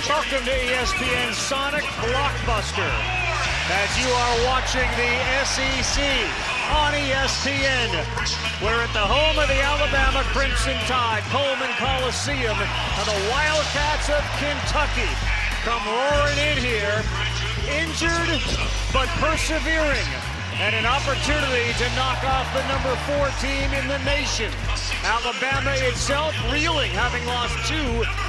Welcome to ESPN Sonic Blockbuster as you are watching the SEC on ESPN. We're at the home of the Alabama Crimson Tide, Coleman Coliseum, and the Wildcats of Kentucky come roaring in here, injured but persevering, and an opportunity to knock off the number 4 team in the nation. Alabama itself reeling, having lost 2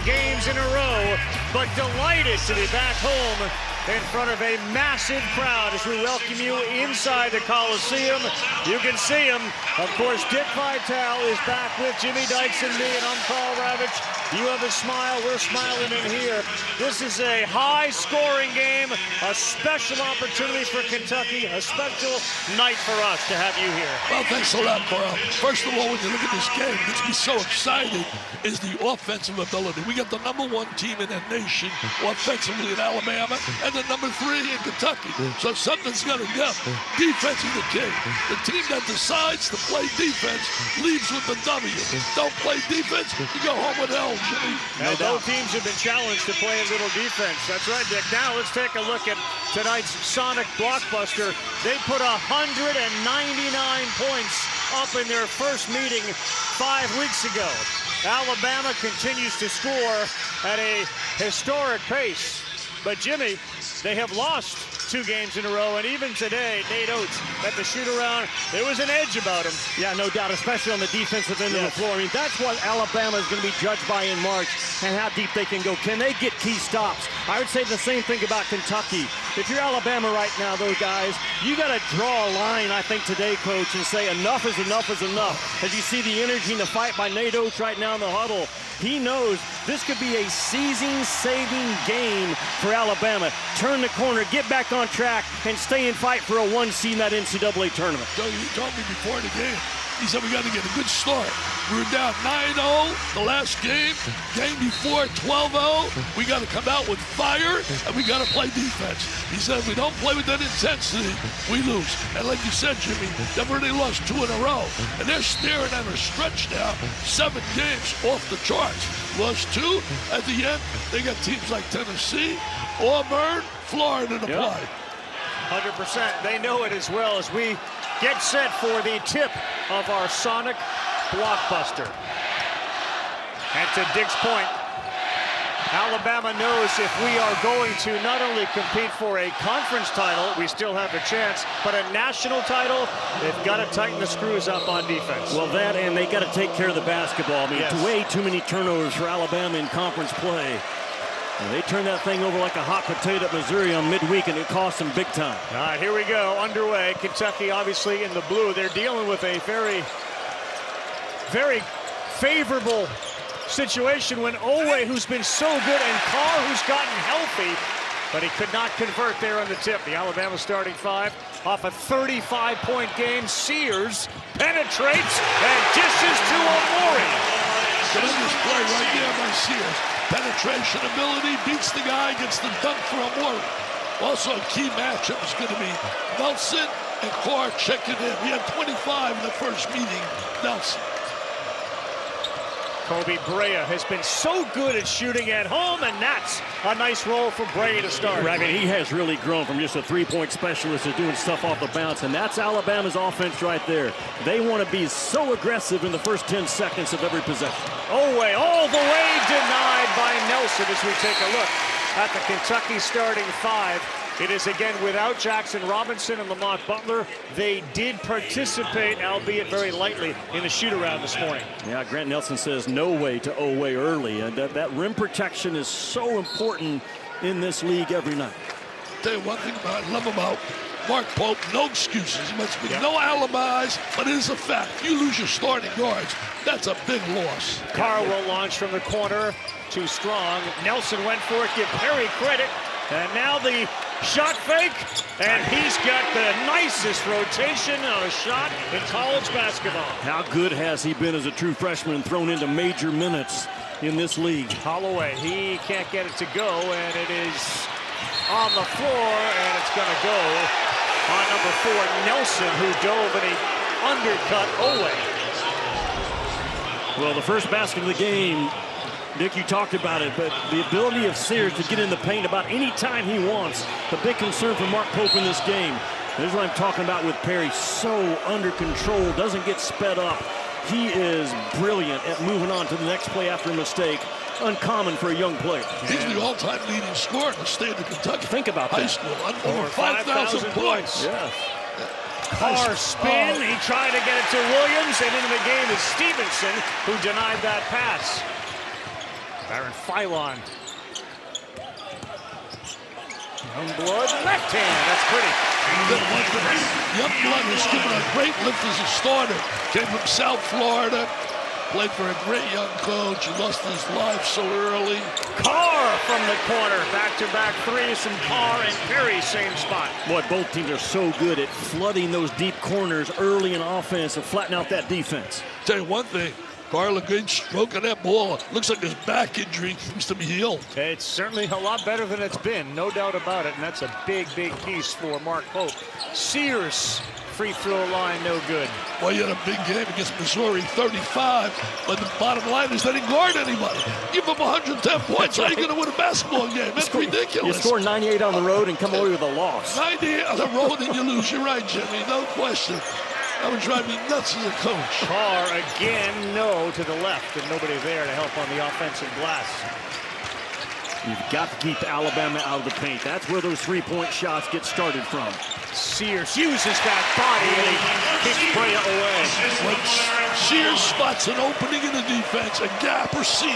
games in a row, but delighted to be back home in front of a massive crowd as we welcome you inside the Coliseum. You can see him. Of course, Dick Vitale is back with Jimmy Dykes and me, and I'm Carl Ravitch. You have a smile, we're smiling in here. This is a high-scoring game, a special opportunity for Kentucky, a special night for us to have you here. Well, thanks a lot, Carl. First of all, when you look at this game, what gets me so excited is the offensive ability. We got the number 1 team in the nation offensively in Alabama, and the number 3 in Kentucky. So something's got to go. Defense is the key. The team that decides to play defense leaves with the W. Don't play defense, you go home with L, Jimmy. And both teams have been challenged to play a little defense. That's right, Dick. Now let's take a look at tonight's Sonic Blockbuster. They put 199 points up in their first meeting 5 weeks ago. Alabama continues to score at a historic pace. But Jimmy, they have lost 2 games in a row, and even today, Nate Oates at the shoot-around, there was an edge about him. Yeah, no doubt, especially on the defensive end of the floor. I mean, that's what Alabama is going to be judged by in March, and how deep they can go. Can they get key stops? I would say the same thing about Kentucky. If you're Alabama right now, those guys, you got to draw a line, I think, today, Coach, and say enough is enough is enough. As you see the energy and the fight by Nate Oates right now in the huddle, he knows this could be a season-saving game for Alabama. Turn the corner, get back on track, and stay and fight for a 1 seed in that NCAA tournament. So you told me before the game, he said we got to get a good start. We were down 9-0 the last game. Game before 12-0. We got to come out with fire, and we got to play defense. He said if we don't play with that intensity, we lose. And like you said, Jimmy, they've already lost 2 in a row. And they're staring at a stretch now, 7 games off the charts. Lost 2. At the end, they got teams like Tennessee, Auburn, Florida to play. 100%. They know it as well as we get set for the tip of our Sonic Blockbuster. And to Dick's point, Alabama knows if we are going to not only compete for a conference title, we still have a chance, but a national title, they've got to tighten the screws up on defense. Well, that, and they got to take care of the basketball. I mean, way too many turnovers for Alabama in conference play. And they turned that thing over like a hot potato at Missouri on midweek, and it cost them big time. All right, here we go, underway. Kentucky obviously in the blue. They're dealing with a very, very favorable situation when Owe, who's been so good, and Carr, who's gotten healthy, but he could not convert there on the tip. The Alabama starting 5 off a 35-point game. Sears penetrates and dishes to Omori. Tremendous play right there by Sears. Penetration ability, beats the guy, gets the dunk for Omori. Also a key matchup is going to be Nelson and Carr checking in. We had 25 in the first meeting. Nelson. Kobe Brea has been so good at shooting at home, and that's a nice roll for Brea to start. Right, I mean, he has really grown from just a 3-point specialist to doing stuff off the bounce, and that's Alabama's offense right there. They want to be so aggressive in the first 10 seconds of every possession. Owe all the way denied by Nelson as we take a look at the Kentucky starting 5. It is again without Jackson Robinson and Lamont Butler. They did participate, albeit very lightly, in the shoot-around this morning. Yeah, Grant Nelson says no way to Owe early, and that rim protection is so important in this league every night. Tell you one thing I love about Mark Pope, no excuses. There must be no alibis, but it is a fact. You lose your starting guards, that's a big loss. Carr will launch from the corner, too strong. Nelson went for it, give Perry credit. And now the shot fake, and he's got the nicest rotation on a shot in college basketball. How good has he been as a true freshman, thrown into major minutes in this league? Holloway, he can't get it to go, and it is on the floor, and it's going to go on number 4, Nelson, who dove and he undercut Owe. Well, the first basket of the game Dick, you talked about it, but the ability of Sears to get in the paint about any time he wants, the big concern for Mark Pope in this game. This is what I'm talking about with Perry. So under control, doesn't get sped up. He is brilliant at moving on to the next play after a mistake. Uncommon for a young player. He's the all-time leading scorer in the state of Kentucky. Think about high that. school, over 5,000 points. Yes. Carr spin. He tried to get it to Williams, and into the game is Stevenson, who denied that pass. Baron Philon. Youngblood, left hand. That's pretty. Youngblood was given a great lift as a starter. Came from South Florida. Played for a great young coach. He lost his life so early. Carr from the corner. Back-to-back threes from Carr and Perry, same spot. Boy, both teams are so good at flooding those deep corners early in offense and flatten out that defense. Tell you one thing. Carr Lagoon stroking that ball. Looks like his back injury seems to be healed. It's certainly a lot better than it's been, no doubt about it, and that's a big, big piece for Mark Pope. Sears, free throw line, no good. Well, you had a big game against Missouri, 35, but the bottom line is they didn't guard anybody. Give them 110 points. How are you going to win a basketball game? That's ridiculous. You score 98 on the road and come away with a loss. 98 on the road and you lose. You're right, Jimmy. No question. That would drive me nuts as a coach. Carr again, no to the left, and nobody there to help on the offensive glass. You've got to keep Alabama out of the paint. That's where those three-point shots get started from. Sears uses that body, and he kicks Brea away. When Sears spots an opening in the defense, a gap or seam,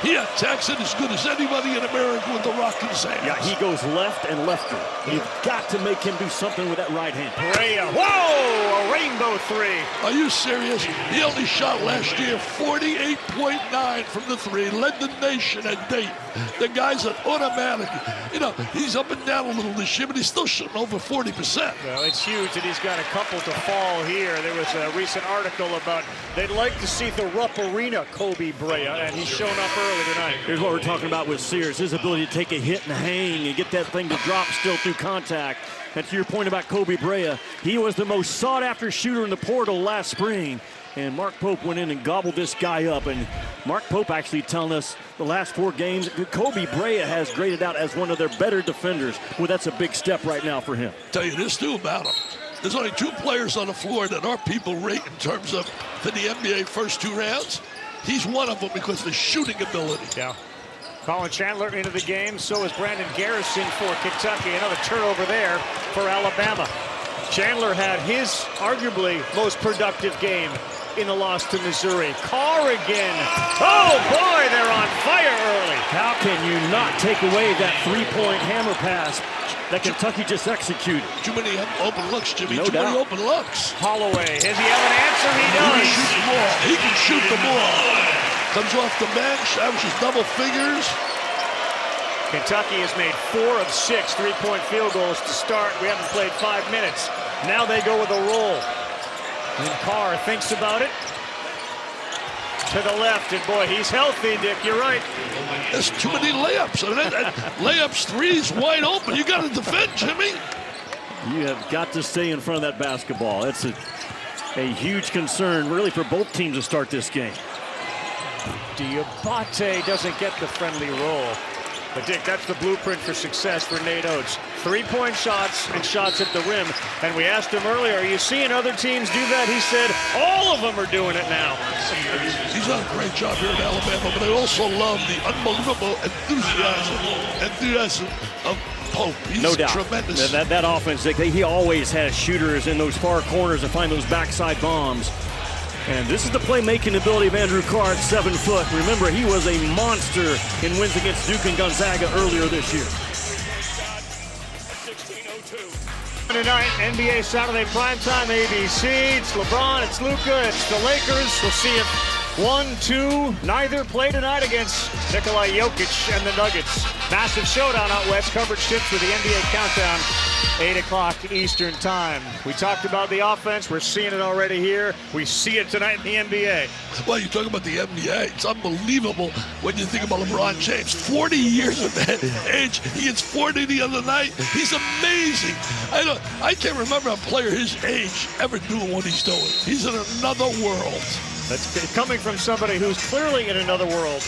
he attacks it as good as anybody in America with the rock in his hands. Yeah, he goes left and lefter. You've got to make him do something with that right hand. Brea, whoa, a rainbow three. Are you serious? He only shot last year 48.9 from the three, led the nation at Dayton. The guy's an automatic. You know, he's up and down a little this year, but he's still shooting over 40%. Well, it's huge that he's got a couple to fall here. There was a recent article about they'd like to see the Rupp Arena Kobe Brea, and he's shown up early tonight. Here's what we're talking about with Sears, his ability to take a hit and hang and get that thing to drop still through contact. And to your point about Kobe Brea, he was the most sought-after shooter in the portal last spring. And Mark Pope went in and gobbled this guy up. And Mark Pope actually telling us the last 4 games, Kobe Brea has graded out as one of their better defenders. Well, that's a big step right now for him. Tell you this too about him. There's only 2 players on the floor that our people rate in terms of for the NBA first 2 rounds. He's one of them because of the shooting ability. Yeah. Colin Chandler into the game. So is Brandon Garrison for Kentucky. Another turnover there for Alabama. Chandler had his arguably most productive game in the loss to Missouri. Carr again. Oh boy, they're on fire early. How can you not take away that 3-point hammer pass that Kentucky just executed? Too many open looks, Jimmy. No Too doubt. many open looks. Holloway, does he have an answer? He He does. can shoot the ball. He can shoot the ball. Comes off the bench, averages double figures. Kentucky has made 4 of 6 3-point field goals to start. We haven't played 5 minutes. Now they go with a roll. And Carr thinks about it. To the left, and boy, he's healthy, Dick. You're right. There's too many layups. I mean, layups, threes, wide open. You got to defend, Jimmy. You have got to stay in front of that basketball. It's a huge concern, really, for both teams to start this game. Diabate doesn't get the friendly roll. But, Dick, that's the blueprint for success for Nate Oates. 3-point shots and shots at the rim. And we asked him earlier, are you seeing other teams do that? He said, all of them are doing it now. He's done a great job here in Alabama, but I also love the unbelievable enthusiasm of Pope. He's no doubt. Tremendous. That offense, he always has shooters in those far corners and find those backside bombs. And this is the playmaking ability of Andrew Carr at 7 foot. Remember, he was a monster in wins against Duke and Gonzaga earlier this year. Tonight, NBA Saturday primetime, ABC. It's LeBron, it's Luka, it's the Lakers. We'll see if 1, 2, neither play tonight against Nikola Jokic and the Nuggets. Massive showdown out west. Coverage ships with the NBA Countdown, 8 o'clock Eastern time. We talked about the offense. We're seeing it already here. We see it tonight in the NBA. Well, you talk about the NBA. It's unbelievable when you think about LeBron James. 40 years of that age. He gets 40 the other night. He's amazing. I can't remember a player his age ever doing what he's doing. He's in another world. That's coming from somebody who's clearly in another world.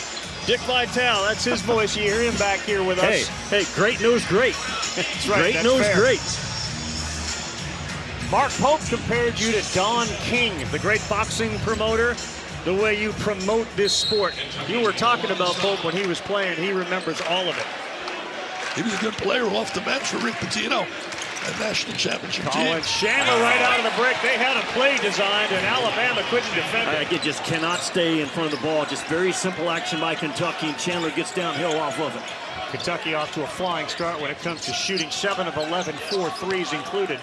Dick Vitale, that's his voice. You hear him back here with us. Hey, great knows great. That's right. Great That's knows fair. great. Mark Pope compared you to Don King, the great boxing promoter, the way you promote this sport. You were talking about Pope when he was playing. He remembers all of it. He was a good player off the bench for Rick Pitino, a national championship team. Colin Chandler right out of the break. They had a play designed, and Alabama couldn't defend it. It just cannot stay in front of the ball. Just very simple action by Kentucky, and Chandler gets downhill off of it. Kentucky off to a flying start when it comes to shooting. 7 of 11, 4 threes included.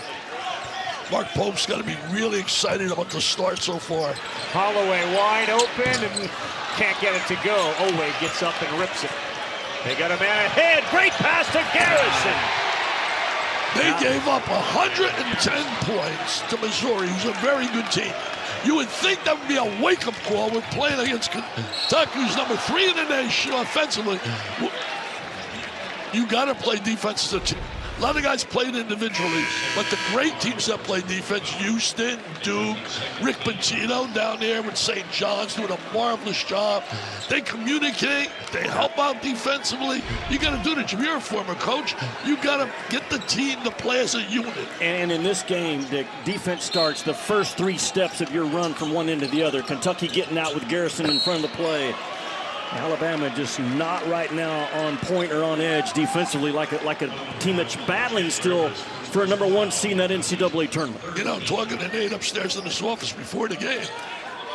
Mark Pope's got to be really excited about the start so far. Holloway wide open and can't get it to go. Oweh gets up and rips it. They got a man ahead. Great pass to Garrison. They gave up 110 points to Missouri, who's a very good team. You would think that would be a wake-up call when playing against Kentucky, who's number 3 in the nation offensively. You got to play defense as a team. A lot of guys played individually, but the great teams that play defense, Houston, Duke, Rick Pitino down there with St. John's doing a marvelous job. They communicate, they help out defensively. You got to do that. If you're a former coach, you got to get the team to play as a unit. And in this game, the defense starts the first 3 steps of your run from one end to the other. Kentucky getting out with Garrison in front of the play. Alabama just not right now on point or on edge defensively, like a team that's battling still for a number 1 seed in that NCAA tournament. You know, talking to Nate upstairs in his office before the game,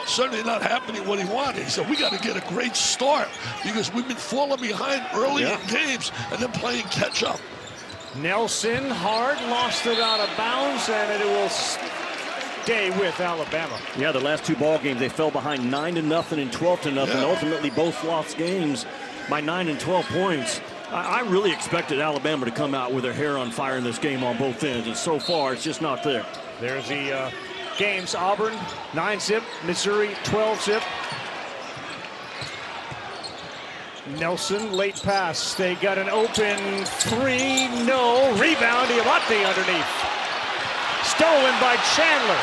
certainly not happening what he wanted. He said, we got to get a great start because we've been falling behind early in games and then playing catch up. Nelson hard, lost it out of bounds, and it will stay with Alabama. Yeah, the last 2 ball games, they fell behind 9-0 and 12-0. Yeah. Ultimately, both lost games by 9 and 12 points. I really expected Alabama to come out with their hair on fire in this game on both ends, and so far, it's just not there. There's the games. Auburn, 9-zip. Missouri, 12-zip. Nelson, late pass. They got an open 3. No. Rebound. Diamante underneath. Stolen by Chandler.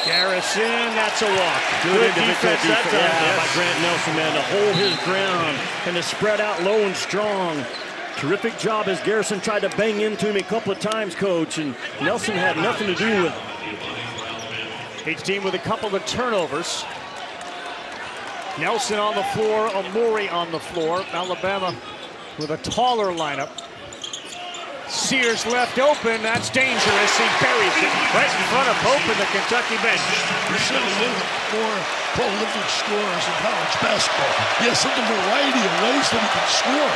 Garrison, that's a walk. Good defense that time by Grant Nelson, man, to hold his ground and to spread out low and strong. Terrific job as Garrison tried to bang into him a couple of times, Coach, and Nelson had nothing to do with it. Each team with a couple of turnovers. Nelson on the floor, Amori on the floor. Alabama with a taller lineup. Sears left open, that's dangerous. He buries it right in front of Pope in the Kentucky bench. There's certainly one of the more prolific scorers in college basketball. He has such a variety of ways that he can score.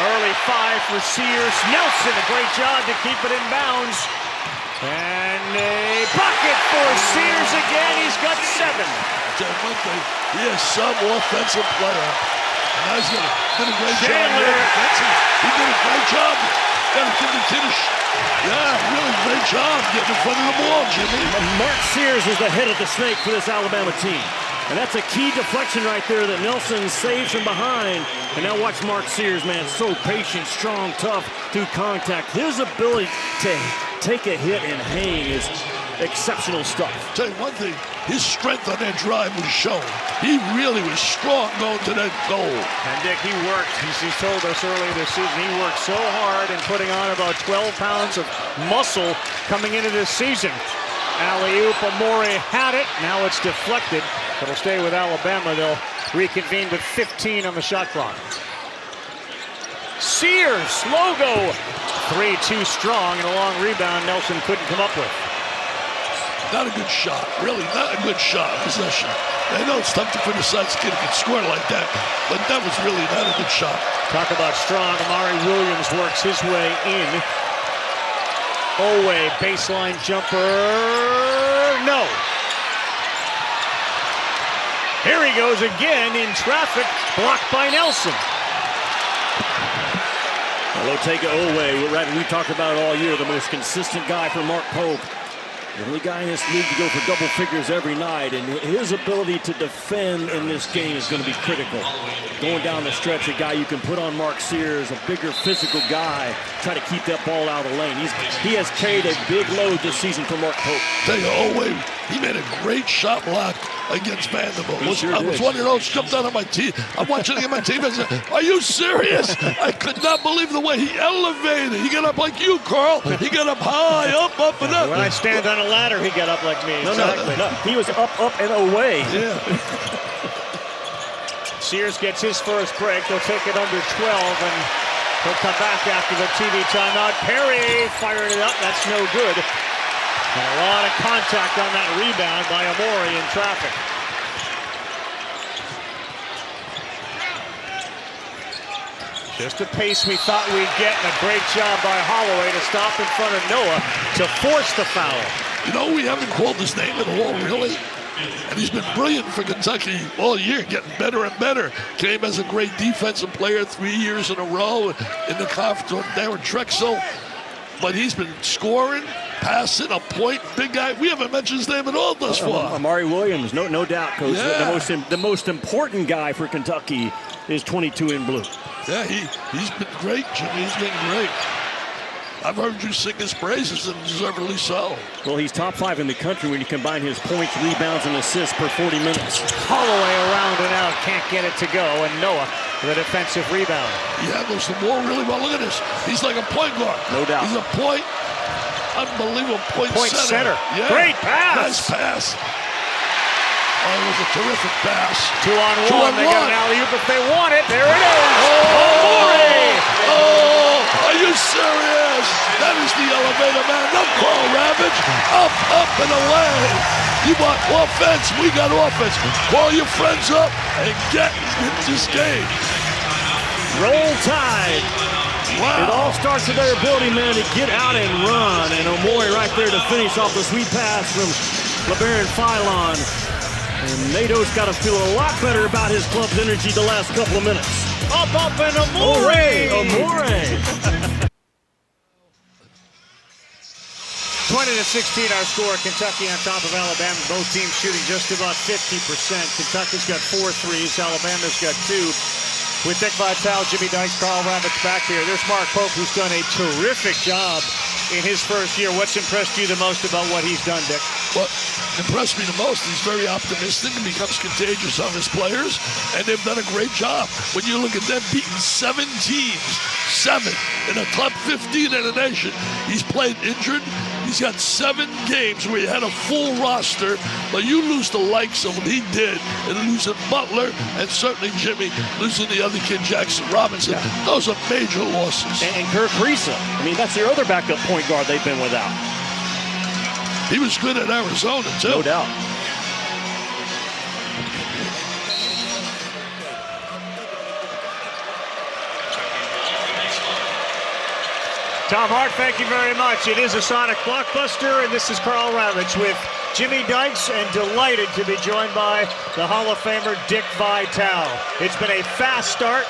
Early 5 for Sears. Nelson, a great job to keep it in bounds. And a bucket for Sears again. He's got 7. Tell you one thing, he has some offensive player. And he's did a great Chandler. job. He did a great job. Got to give the kid a really great job getting in front of the ball, Jimmy. Mark Sears is the head of the snake for this Alabama team. And that's a key deflection right there that Nelson saves from behind. And now watch Mark Sears, man, so patient, strong, tough through contact. His ability to take a hit and hang is exceptional stuff. Tell you one thing, his strength on that drive was shown. He really was strong going to that goal. And Dick, he worked, as he told us earlier this season, he worked so hard and putting on about 12 pounds of muscle coming into this season. Alley-oop, Amori had it, now it's deflected. It'll stay with Alabama. They'll reconvene with 15 on the shot clock. Sears, logo, 3 too strong, and a long rebound Nelson couldn't come up with. Not a good shot, really not a good shot possession. I know it's tough to criticize a kid who can score like that, but that was really not a good shot. Talk about strong. Amari Williams works his way in. Oweh, baseline jumper, no. Here he goes again in traffic, blocked by Nelson. Otega Oweh, we talked about it all year, the most consistent guy for Mark Pope. The only guy in this league to go for double figures every night, and his ability to defend in this game is going to be critical. Going down the stretch, a guy you can put on Mark Sears, a bigger physical guy, try to keep that ball out of the lane. He has carried a big load this season for Mark Pope. Tell you, he made a great shot block against Vanderbilt. I was one of those jumped out of my team. I'm watching him on TV. I said, "Are you serious?" I could not believe the way he elevated. He got up like you, Carl. He got up high, up, and up. When I stand on a ladder, he got up like me. No, he was up, and away. Yeah. Sears gets his first break. They'll take it under 12, and he'll come back after the TV timeout. Perry fired it up. That's no good. And a lot of contact on that rebound by Amore in traffic. Just the pace we thought we'd get, and a great job by Holloway to stop in front of Noah to force the foul. You know, we haven't called his name at all, really. And he's been brilliant for Kentucky all year, getting better and better. Came as a great defensive player 3 years in a row in the conference there with Drexel. But he's been scoring, passing, a point, big guy. We haven't mentioned his name at all thus far. Amari Williams, no doubt, Coach. Yeah. The most important guy for Kentucky is 22 in blue. Yeah, he's been great, Jimmy. He's been great. I've heard you sing his praises, and deservedly so. Well, he's top 5 in the country when you combine his points, rebounds, and assists per 40 minutes. Holloway around and out, can't get it to go, and Noah with a defensive rebound. He handles the ball really well. Look at this. He's like a point guard. No doubt. He's a unbelievable point center. Yeah. Great pass. Nice pass. Oh, it was a terrific pass. 2-on-1. They got an alley-oop if they want it. There it is. Oh, are you serious? That is the elevator man. No Carl Ravage. Up, and away. You want offense? We got offense. Call your friends up and get into this game. Roll Tide. Wow. It all starts with their ability, man, to get out and run. And Amore right there to finish off the sweet pass from LeBaron Philon. And Nato's got to feel a lot better about his club's energy the last couple of minutes. Up, and Amore. Amore. 20-16 our score. Kentucky on top of Alabama. Both teams shooting just about 50%. Kentucky's got 4 threes. Alabama's got 2. With Dick Vitale, Jimmy Dykes, Carl Ravitch back here. There's Mark Pope, who's done a terrific job in his first year. What's impressed you the most about what he's done, Dick? What impressed me the most, he's very optimistic and becomes contagious on his players, and they've done a great job. When you look at them beating 7 teams, 7 in the top 15 in the nation. He's played injured. He's got 7 games where he had a full roster, but you lose the likes of what he did, and losing Butler, and certainly Jimmy, losing the other kid, Jackson Robinson. Yeah. Those are major losses. And Kirk Risa. I mean, that's your other backup point guard they've been without. He was good at Arizona, too. No doubt. Tom Hart, thank you very much. It is a Sonic Blockbuster, and this is Carl Ravitch with Jimmy Dykes, and delighted to be joined by the Hall of Famer Dick Vitale. It's been a fast start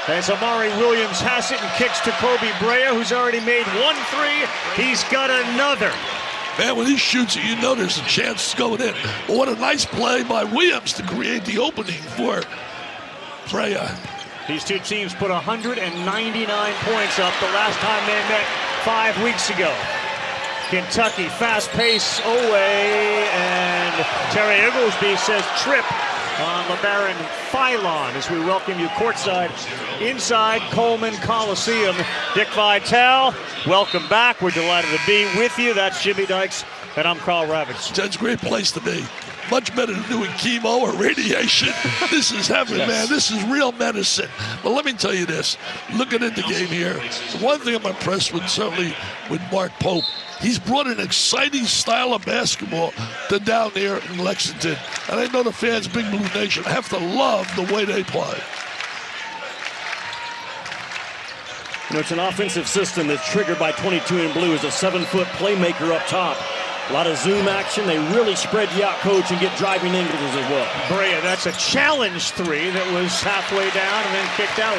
as Amari Williams has it and kicks to Kobe Brea, who's already made 1 3. He's got another. Man, when he shoots it, you know there's a chance going in. But what a nice play by Williams to create the opening for Brea. These two teams put 199 points up the last time they met 5 weeks ago. Kentucky, fast pace away, and Terry Igglesby says trip on LeBaron Philon as we welcome you courtside inside Coleman Coliseum. Dick Vitale, welcome back. We're delighted to be with you. That's Jimmy Dykes, and I'm Carl Ravitch. That's a great place to be. Much better than doing chemo or radiation. This is heaven, yes. Man. This is real medicine. But let me tell you this. Looking at the game here, the one thing I'm impressed with, certainly with Mark Pope, he's brought an exciting style of basketball to down there in Lexington. And I know the fans, Big Blue Nation, have to love the way they play. You know, it's an offensive system that's triggered by 22 in blue as a 7-foot playmaker up top. A lot of zoom action. They really spread you out, coach, and get driving angles as well. Brea, that's a challenge 3 that was halfway down and then kicked out.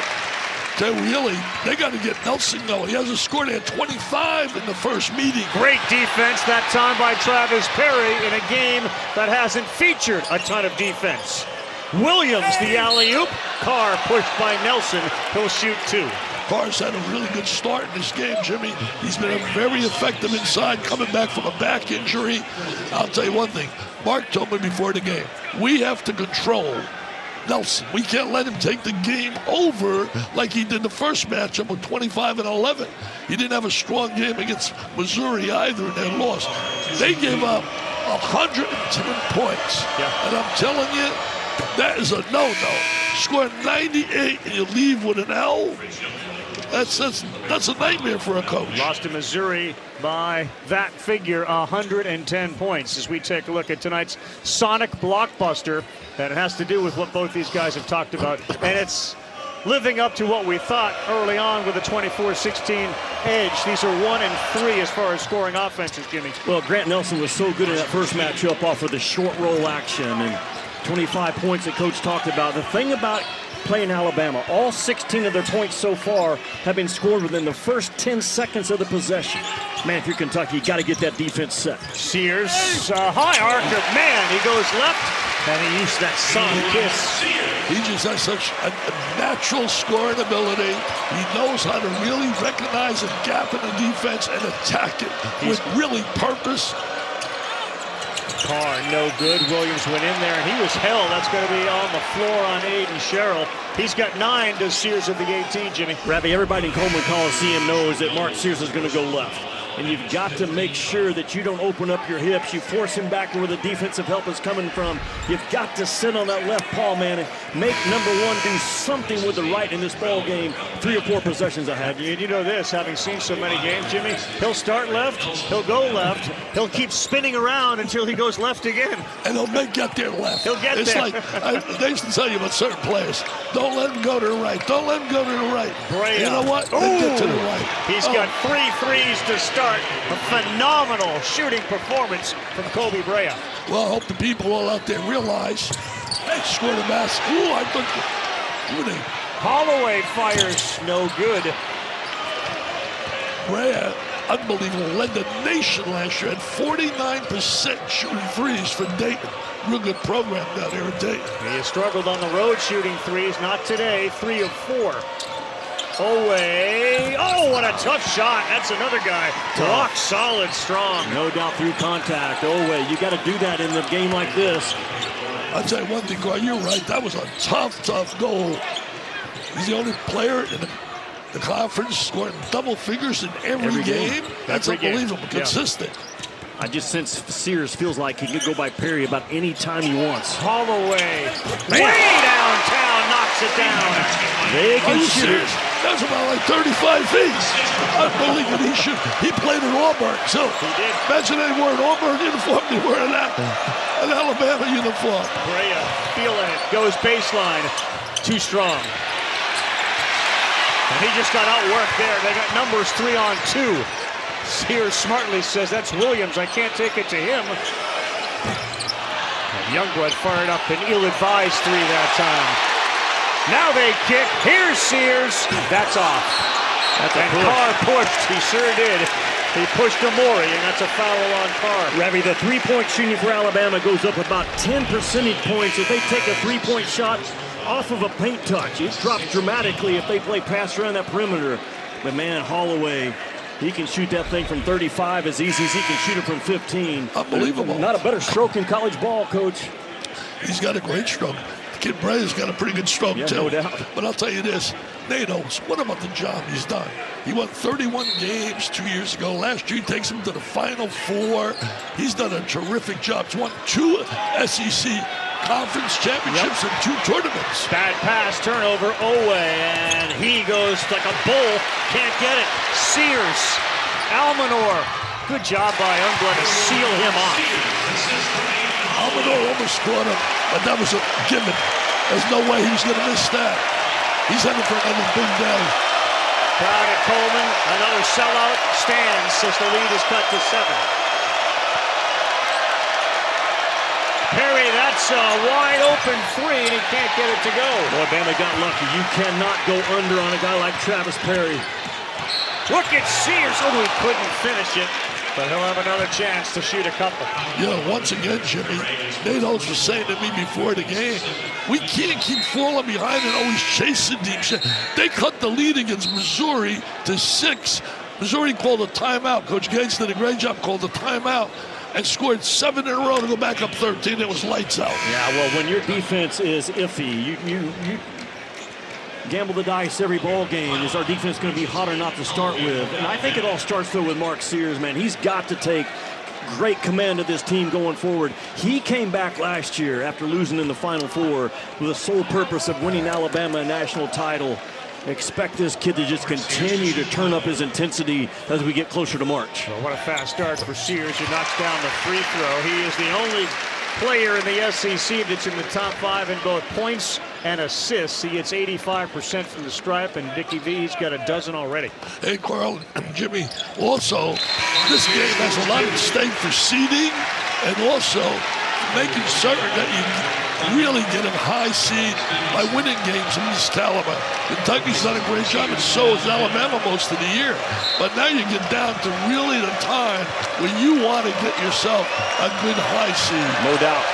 They got to get Nelson going. He hasn't scored at 25 in the first meeting. Great defense that time by Travis Perry in a game that hasn't featured a ton of defense. Williams, the alley-oop. Carr pushed by Nelson. He'll shoot 2. Carr's had a really good start in this game, Jimmy. He's been very effective inside, coming back from a back injury. I'll tell you one thing. Mark told me before the game, we have to control Nelson. We can't let him take the game over like he did the first matchup with 25 and 11. He didn't have a strong game against Missouri either, and they lost. They gave up 110 points. Yeah. And I'm telling you, that is a no-no. Score 98 and you leave with an L? That's a nightmare for a coach. Lost to Missouri by that figure, 110 points. As we take a look at tonight's Sonic blockbuster, that it has to do with what both these guys have talked about. And it's living up to what we thought early on with a 24-16 edge. These are 1 and 3 as far as scoring offenses, Jimmy. Well, Grant Nelson was so good in that first matchup off of the short roll action and 25 points that Coach talked about. The thing about playing Alabama, all 16 of their points so far have been scored within the first 10 seconds of the possession. Man, if you're Kentucky, you got to get that defense set. Sears, high arc of man. He goes left, and he used that sonic kiss. He just has such a natural scoring ability. He knows how to really recognize a gap in the defense and attack it with really purpose. Carr, no good. Williams went in there, and he was held. That's going to be on the floor on Aiden Sherrill. He's got 9 to Sears of the 18, Jimmy. Ravi, everybody in Coleman Coliseum knows that Mark Sears is going to go left. And you've got to make sure that you don't open up your hips. You force him back to where the defensive help is coming from. You've got to sit on that left paw, man, and make number 1 do something with the right in this ball game. 3 or 4 possessions ahead. You know this, having seen so many games, Jimmy, he'll start left, he'll go left, he'll keep spinning around until he goes left again. And he'll get there left. He'll get it's there. Like, they used to tell you about certain players, don't let him go to the right, don't let him go to the right. Brea. You know what? They get to the right. He's got 3 threes to start. A phenomenal shooting performance from Kobe Brea. Well, I hope the people all out there realize they scored a basket. Ooh, I think Holloway fires, no good. Brea, unbelievable, led the nation last year at 49% shooting threes for Dayton. Real good program down there at Dayton. He has struggled on the road shooting threes, not today, 3 of 4. Oweh, oh, what a tough shot. That's another guy. Rock solid, strong. No doubt through contact. Oweh, you got to do that in a game like this. I'll tell you one thing, Carl, you're right. That was a tough goal. He's the only player in the conference scoring double figures in every game. That's unbelievable. Consistent. I just sense Sears feels like he could go by Perry about any time he wants. Holloway, way downtown, knocks it down. They can shoot. That's about like 35 feet. Unbelievable. He played at Auburn, so he did. Imagine they wore an Auburn uniform, they were an Alabama uniform. Brea feeling it, goes baseline, too strong. And he just got outworked there. They got numbers 3 on 2. Sears smartly says, that's Williams, I can't take it to him. And Youngblood fired up an ill-advised 3 that time. Now they kick, here's Sears, that's off. And Carr pushed, he sure did. He pushed Amori, and that's a foul on Carr. Ravi, the 3-point shooting for Alabama goes up about 10 percentage points if they take a 3-point shot off of a paint touch. It drops dramatically if they play pass around that perimeter. But man, Holloway, he can shoot that thing from 35 as easy as he can shoot it from 15. Unbelievable. Not a better stroke in college ball, Coach. He's got a great stroke. Kid Brea's got a pretty good stroke, too. No doubt. But I'll tell you this, Natos, what about the job he's done? He won 31 games 2 years ago. Last year, he takes him to the Final Four. He's done a terrific job. He's won 2 SEC conference championships and 2 tournaments. Bad pass, turnover, Oweh, and he goes like a bull, can't get it. Sears, Almanor, good job by Youngblood to seal him off. Almanor almost scored him, but that was a given. There's no way he's going to miss that. He's heading for another big day. Crowd at Coleman, another sellout, stands as the lead is cut to 7. Perry, that That's a wide open three, and he can't get it to go. Alabama got lucky. You cannot go under on a guy like Travis Perry. Look at Sears. Oh, he couldn't finish it, but he'll have another chance to shoot a couple. Yeah, once again, Jimmy, Nate Oates was saying to me before the game, we can't keep falling behind and always chasing deep shot. They cut the lead against Missouri to 6. Missouri called a timeout. Coach Gates did a great job, called a timeout, and scored 7 in a row to go back up 13. It was lights out. Yeah, well, when your defense is iffy, you gamble the dice every ball game. Is our defense going to be hot or not to start with? And I think it all starts, though, with Mark Sears, man. He's got to take great command of this team going forward. He came back last year after losing in the Final Four with the sole purpose of winning Alabama a national title. Expect this kid to just continue to turn up his intensity as we get closer to March. Well, what a fast start for Sears, who knocks down the free throw. He is the only player in the SEC that's in the top 5 in both points and assists. He gets 85% from the stripe, and Dickie V, he's got a dozen already. Hey, Carl and Jimmy, also, this game has a lot at stake for seeding and also making certain that you really get a high seed by winning games in this caliber. Kentucky's done a great job, and so has Alabama most of the year. But now you get down to really the time when you want to get yourself a good high seed. No doubt.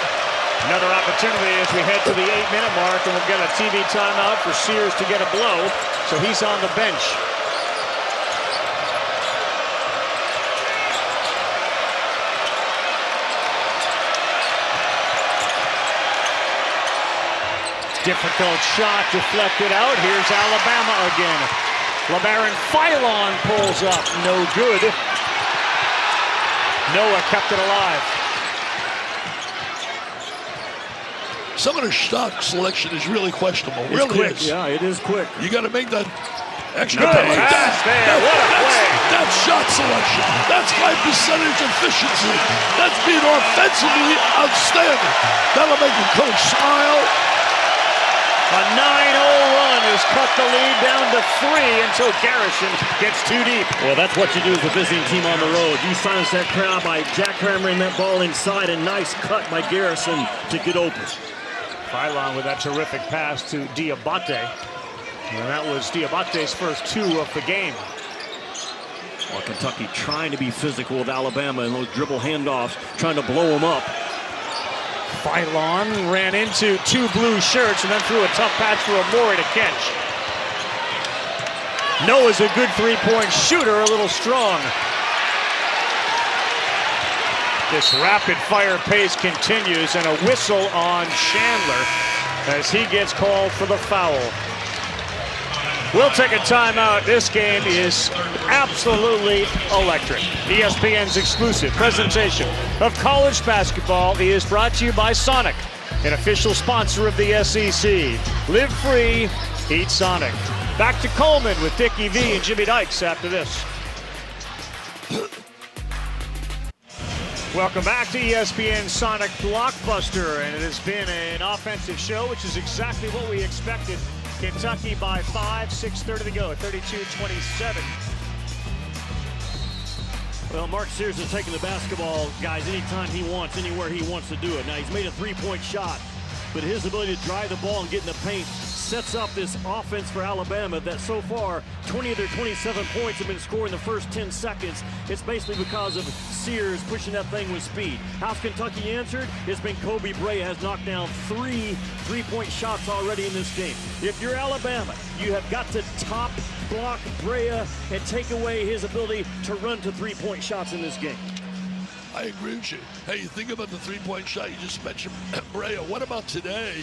Another opportunity as we head to the 8-minute mark, and we'll get a TV timeout for Sears to get a blow, so he's on the bench. Difficult shot deflected out. Here's Alabama again. LeBaron Philon pulls up. No good. Noah kept it alive. Some of the shot selection is really questionable. It's really quick. is. Yeah, it is quick. You got to make that extra Good pass pass there. What a play. That's shot selection. That's high percentage efficiency. That's being offensively outstanding. That'll make the coach smile. A 9-0 run has cut the lead down to 3 until Garrison gets too deep. Well, that's what you do as a visiting team on the road. You silence that crowd by jackhammering that ball inside. A nice cut by Garrison to get open. Philon with that terrific pass to Diabate. And that was Diabate's first 2 of the game. Well, Kentucky trying to be physical with Alabama and those dribble handoffs, trying to blow them up. Philon ran into 2 blue shirts and then threw a tough pass for Amori to catch. Noah's a good three-point shooter, a little strong. This rapid-fire pace continues, and a whistle on Chandler as he gets called for the foul. We'll take a timeout. This game is absolutely electric. ESPN's exclusive presentation of college basketball is brought to you by Sonic, an official sponsor of the SEC. Live free, eat Sonic. Back to Coleman with Dickie V and Jimmy Dykes after this. Welcome back to ESPN Sonic Blockbuster, and it has been an offensive show, which is exactly what we expected. Kentucky by 5, 6:30 to go, 32-27. Well, Mark Sears is taking the basketball, guys, anytime he wants, anywhere he wants to do it. Now, he's made a three-point shot, but his ability to drive the ball and get in the paint sets up this offense for Alabama that so far 20 of their 27 points have been scored in the first 10 seconds. It's basically because of Sears pushing that thing with speed. How's Kentucky answered? It's been Kobe Brea has knocked down 3 three-point shots already in this game. If you're Alabama, you have got to top block Brea and take away his ability to run to three-point shots in this game. I agree with you. Hey, you think about the three-point shot you just mentioned, Brea. What about today?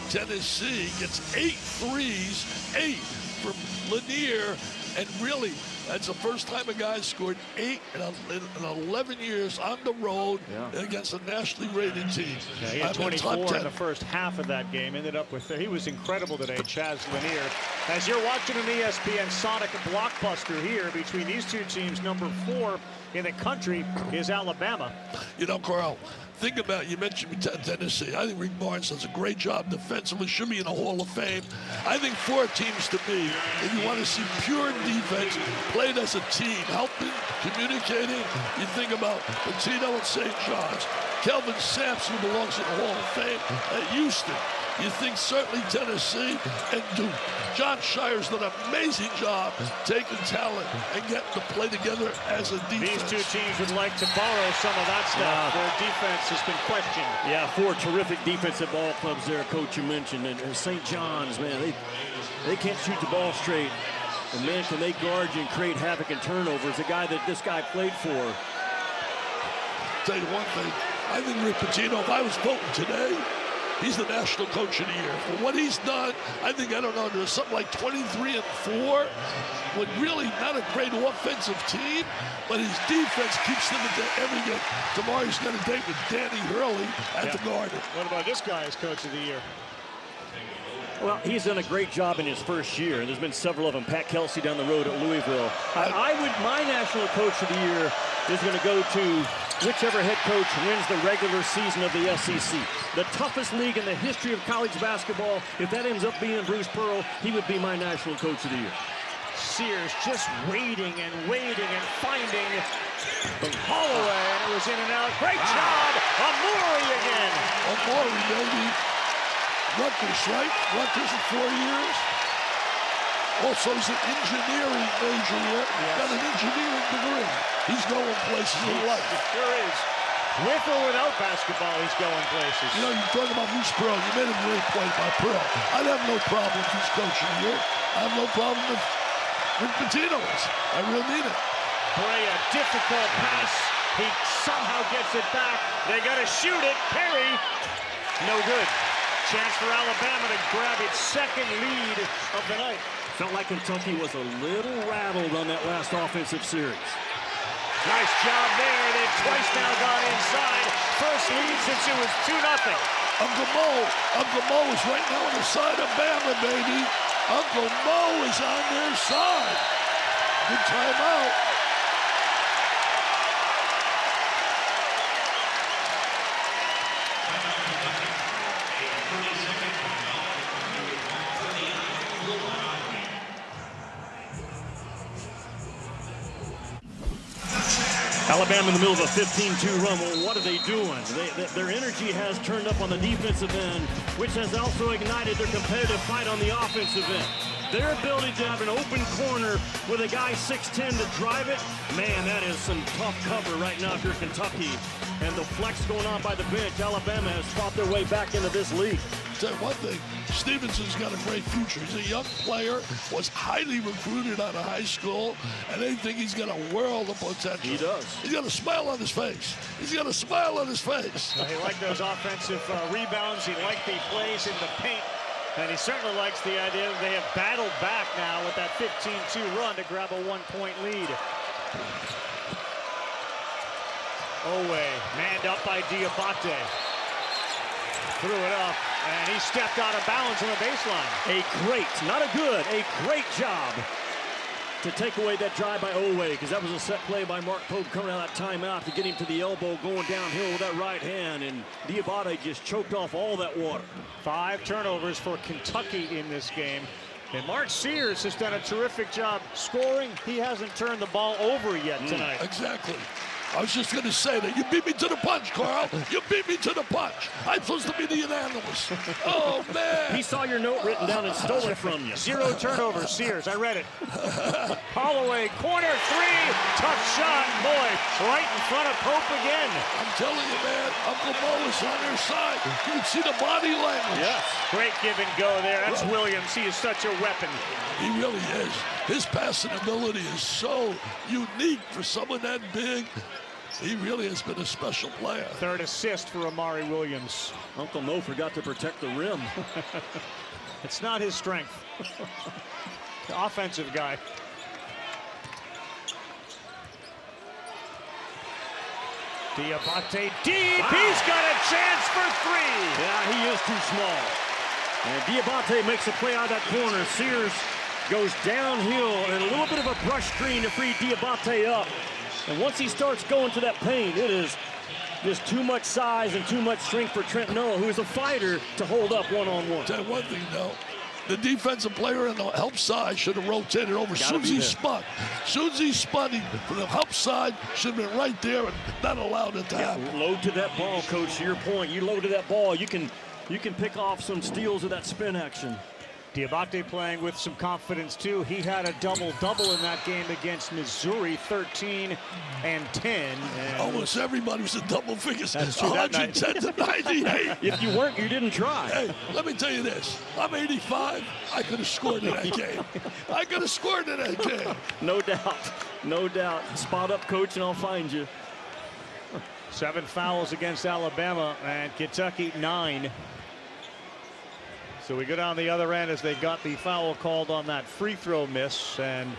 Tennessee gets 8 threes, 8 from Lanier, and really, that's the first time a guy scored 8 in 11 years on the road against a nationally rated team. Yeah, he had 24 in the first half of that game. Ended up with, he was incredible today, Chaz Lanier. As you're watching an ESPN Sonic Blockbuster here between these two teams, number 4 in the country is Alabama. You know, Carl, think about, you mentioned Tennessee. I think Rick Barnes does a great job defensively, should be in the Hall of Fame. I think 4 teams to me, if you want to see pure defense, played as a team, helping, communicating. You think about Pitino at St. John's. Kelvin Sampson belongs in the Hall of Fame at Houston. You think certainly Tennessee and Duke. John Shire's done an amazing job taking talent and getting to play together as a defense. These two teams would like to borrow some of that stuff. Their defense has been questioned. Yeah, 4 terrific defensive ball clubs there, Coach, you mentioned. And St. John's, man, they can't shoot the ball straight. And, man, can they guard you and create havoc and turnovers? The guy that this guy played for. Tell you one thing, I think Rick Pitino, if I was voting today, he's the National Coach of the Year. For what he's done, I think, I don't know, there's something like 23-4 with really not a great offensive team, but his defense keeps them into every game. Tomorrow he's going to date with Danny Hurley at the Garden. What about this guy as Coach of the Year? Well, he's done a great job in his first year, and there's been several of them. Pat Kelsey down the road at Louisville. My National Coach of the Year is going to go to whichever head coach wins the regular season of the SEC. The toughest league in the history of college basketball. If that ends up being Bruce Pearl, he would be my National Coach of the Year. Sears just waiting and finding Holloway, and it was in and out. Great job! Amori again! Amori, baby. Rutgers, right? Rutgers in 4 years. Also, he's an engineering major here. Got an engineering degree. He's going places in life. Sure is. With or without basketball, he's going places. You know, you talk about Bruce Pearl. You made a great point about Pearl. I'd have no problem if he's coaching here. I have no problem if Pitino is. I really mean it. Brea, difficult pass. He somehow gets it back. They got to shoot it. Perry, no good. Chance for Alabama to grab its second lead of the night. Felt like Kentucky was a little rattled on that last offensive series. Nice job there. They've twice now gone inside. First lead since it was 2-0. Uncle Mo is right now on the side of Bama, baby. Uncle Mo is on their side. Good timeout. Alabama in the middle of a 15-2 run. Well, what are they doing? Their energy has turned up on the defensive end, which has also ignited their competitive fight on the offensive end. Their ability to have an open corner with a guy 6'10" to drive it, man, that is some tough cover right now if you're Kentucky. And the flex going on by the bench, Alabama has fought their way back into this league. Tell you one thing, Stevenson's got a great future. He's a young player, was highly recruited out of high school, and they think he's got a world of potential. He does. He's got a smile on his face. He's got a smile on his face. He liked those offensive rebounds. He liked the plays in the paint. And he certainly likes the idea that they have battled back now with that 15-2 run to grab a 1-point lead. Owe, manned up by Diabate. Threw it up, and he stepped out of bounds on the baseline. A great job to take away that drive by Owe, because that was a set play by Mark Pope coming out of that timeout to get him to the elbow, going downhill with that right hand, and Diabate just choked off all that water. 5 turnovers for Kentucky in this game. And Mark Sears has done a terrific job scoring. He hasn't turned the ball over yet tonight. Exactly. I was just going to say that. You beat me to the punch, Carl. You beat me to the punch. I'm supposed to be the unanimous. Oh, man. He saw your note written down and stole it from you. 0 turnovers, Sears. I read it. Holloway, corner 3. Tough shot. Boy, right in front of Pope again. I'm telling you, man, Uncle Mo is on their side. You can see the body language. Yes. Great give and go there. That's Williams. He is such a weapon. He really is. His passing ability is so unique for someone that big. He really has been a special player. 3rd assist for Amari Williams. Uncle Mo forgot to protect the rim. It's not his strength. The offensive guy. Diabate deep. Wow. He's got a chance for 3. Yeah, he is too small. And Diabate makes a play out of that corner. Sears goes downhill and a little bit of a brush screen to free Diabate up. And once he starts going to that paint, it is Just too much size and too much strength for Trent Noah, who is a fighter, to hold up one-on-one. Tell you one thing, though. The defensive player on the help side should have rotated over as soon as he spun. As soon as he spun, from the help side should have been right there and not allowed it to happen. Load to that ball, Coach. To your point, you load to that ball, you can pick off some steals of that spin action. Diabate playing with some confidence, too. He had a double-double in that game against Missouri, 13 and 10. And almost everybody was in double figures. That's true, 110 to 98. If you weren't, you didn't try. Hey, let me tell you this. I'm 85. I could have scored in that game. I could have scored in that game. No doubt. No doubt. Spot up, Coach, and I'll find you. 7 fouls against Alabama, and Kentucky 9. So we go down the other end as they got the foul called on that free throw miss. And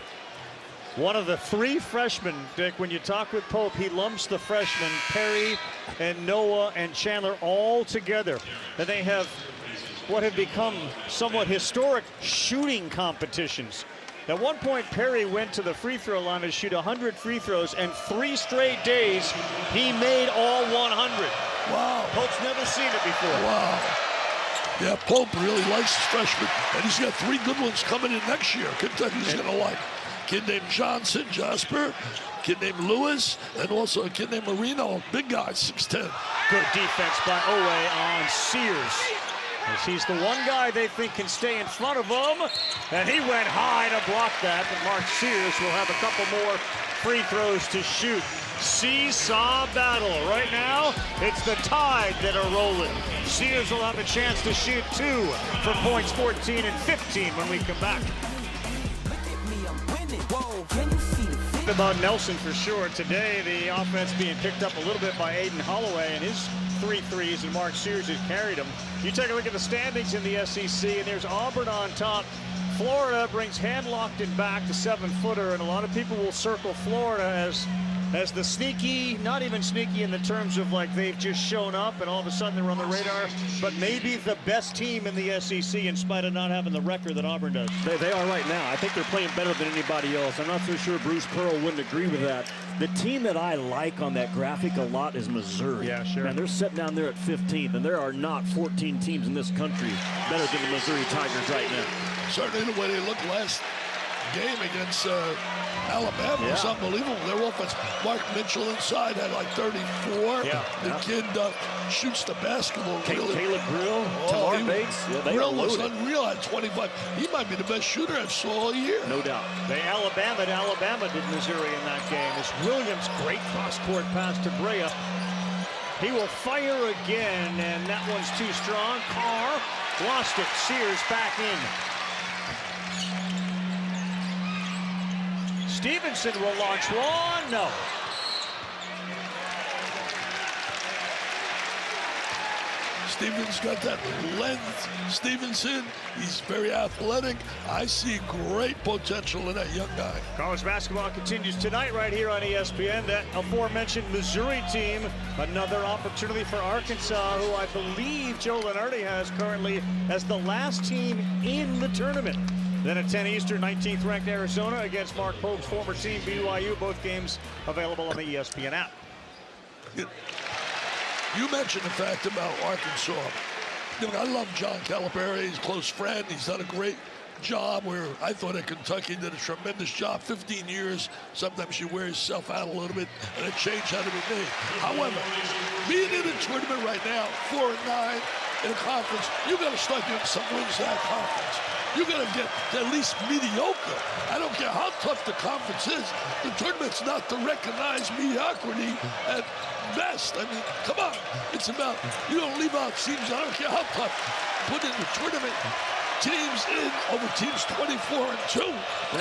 one of the 3 freshmen, Dick, when you talk with Pope, he lumps the freshmen, Perry and Noah and Chandler, all together. And they have what have become somewhat historic shooting competitions. At one point, Perry went to the free throw line to shoot 100 free throws, and 3 straight days he made all 100. Wow. Pope's never seen it before. Wow. Yeah, Pope really likes his freshmen, and he's got 3 good ones coming in next year. Kentucky's going to like. Kid named Johnson, Jasper, kid named Lewis, and also a kid named Marino, big guy, 6'10". Good defense by Owe on Sears. As he's the one guy they think can stay in front of him, and he went high to block that, but Mark Sears will have a couple more free throws to shoot. Seesaw battle. Right now, it's the Tide that are rolling. Sears will have a chance to shoot 2 for points 14 and 15 when we come back. About Nelson for sure. Today, the offense being picked up a little bit by Aiden Holloway and his 3 threes, and Mark Sears has carried him. You take a look at the standings in the SEC, and there's Auburn on top. Florida brings Hand-Lockton back, the 7-footer, and a lot of people will circle Florida as the sneaky, not even sneaky in the terms of like they've just shown up and all of a sudden they're on the radar, but maybe the best team in the SEC in spite of not having the record that Auburn does. They are right now. I think they're playing better than anybody else. I'm not so sure Bruce Pearl wouldn't agree with that. The team that I like on that graphic a lot is Missouri. Yeah, sure. Man, they're sitting down there at 15th, and there are not 14 teams in this country better than the Missouri Tigers right now. Certainly the way they looked last game against Alabama was unbelievable. Their offense, Mark Mitchell inside had like 34. The kid shoots the basketball really. Caleb Grill, Tamar Bates. Grill was unreal at 25. He might be the best shooter I've saw all year. No doubt. They Alabama did Missouri in that game. It's Williams, great cross-court pass to Brea. He will fire again, and that one's too strong. Carr lost it. Sears back in. Stevenson will launch one. No. Stevens got that length. Stevenson, he's very athletic. I see great potential in that young guy. College basketball continues tonight right here on ESPN. That aforementioned Missouri team, another opportunity for Arkansas, who I believe Joe Lunardi has currently as the last team in the tournament. Then at 10 Eastern, 19th ranked Arizona against Mark Pope's former team, BYU. Both games available on the ESPN app. You mentioned the fact about Arkansas. You know, I love John Calipari. He's a close friend. He's done a great job where I thought at Kentucky did a tremendous job. 15 years, sometimes you wear yourself out a little bit, and a change had to be made. However, being in a tournament right now, 4-9 in a conference, you got to start getting some wins in that conference. You got to get at least mediocre. I don't care how tough the conference is. The tournament's not to recognize mediocrity at best. I mean, come on. It's about, you don't leave out teams, I don't care how tough. Put in the tournament teams in over teams 24-2.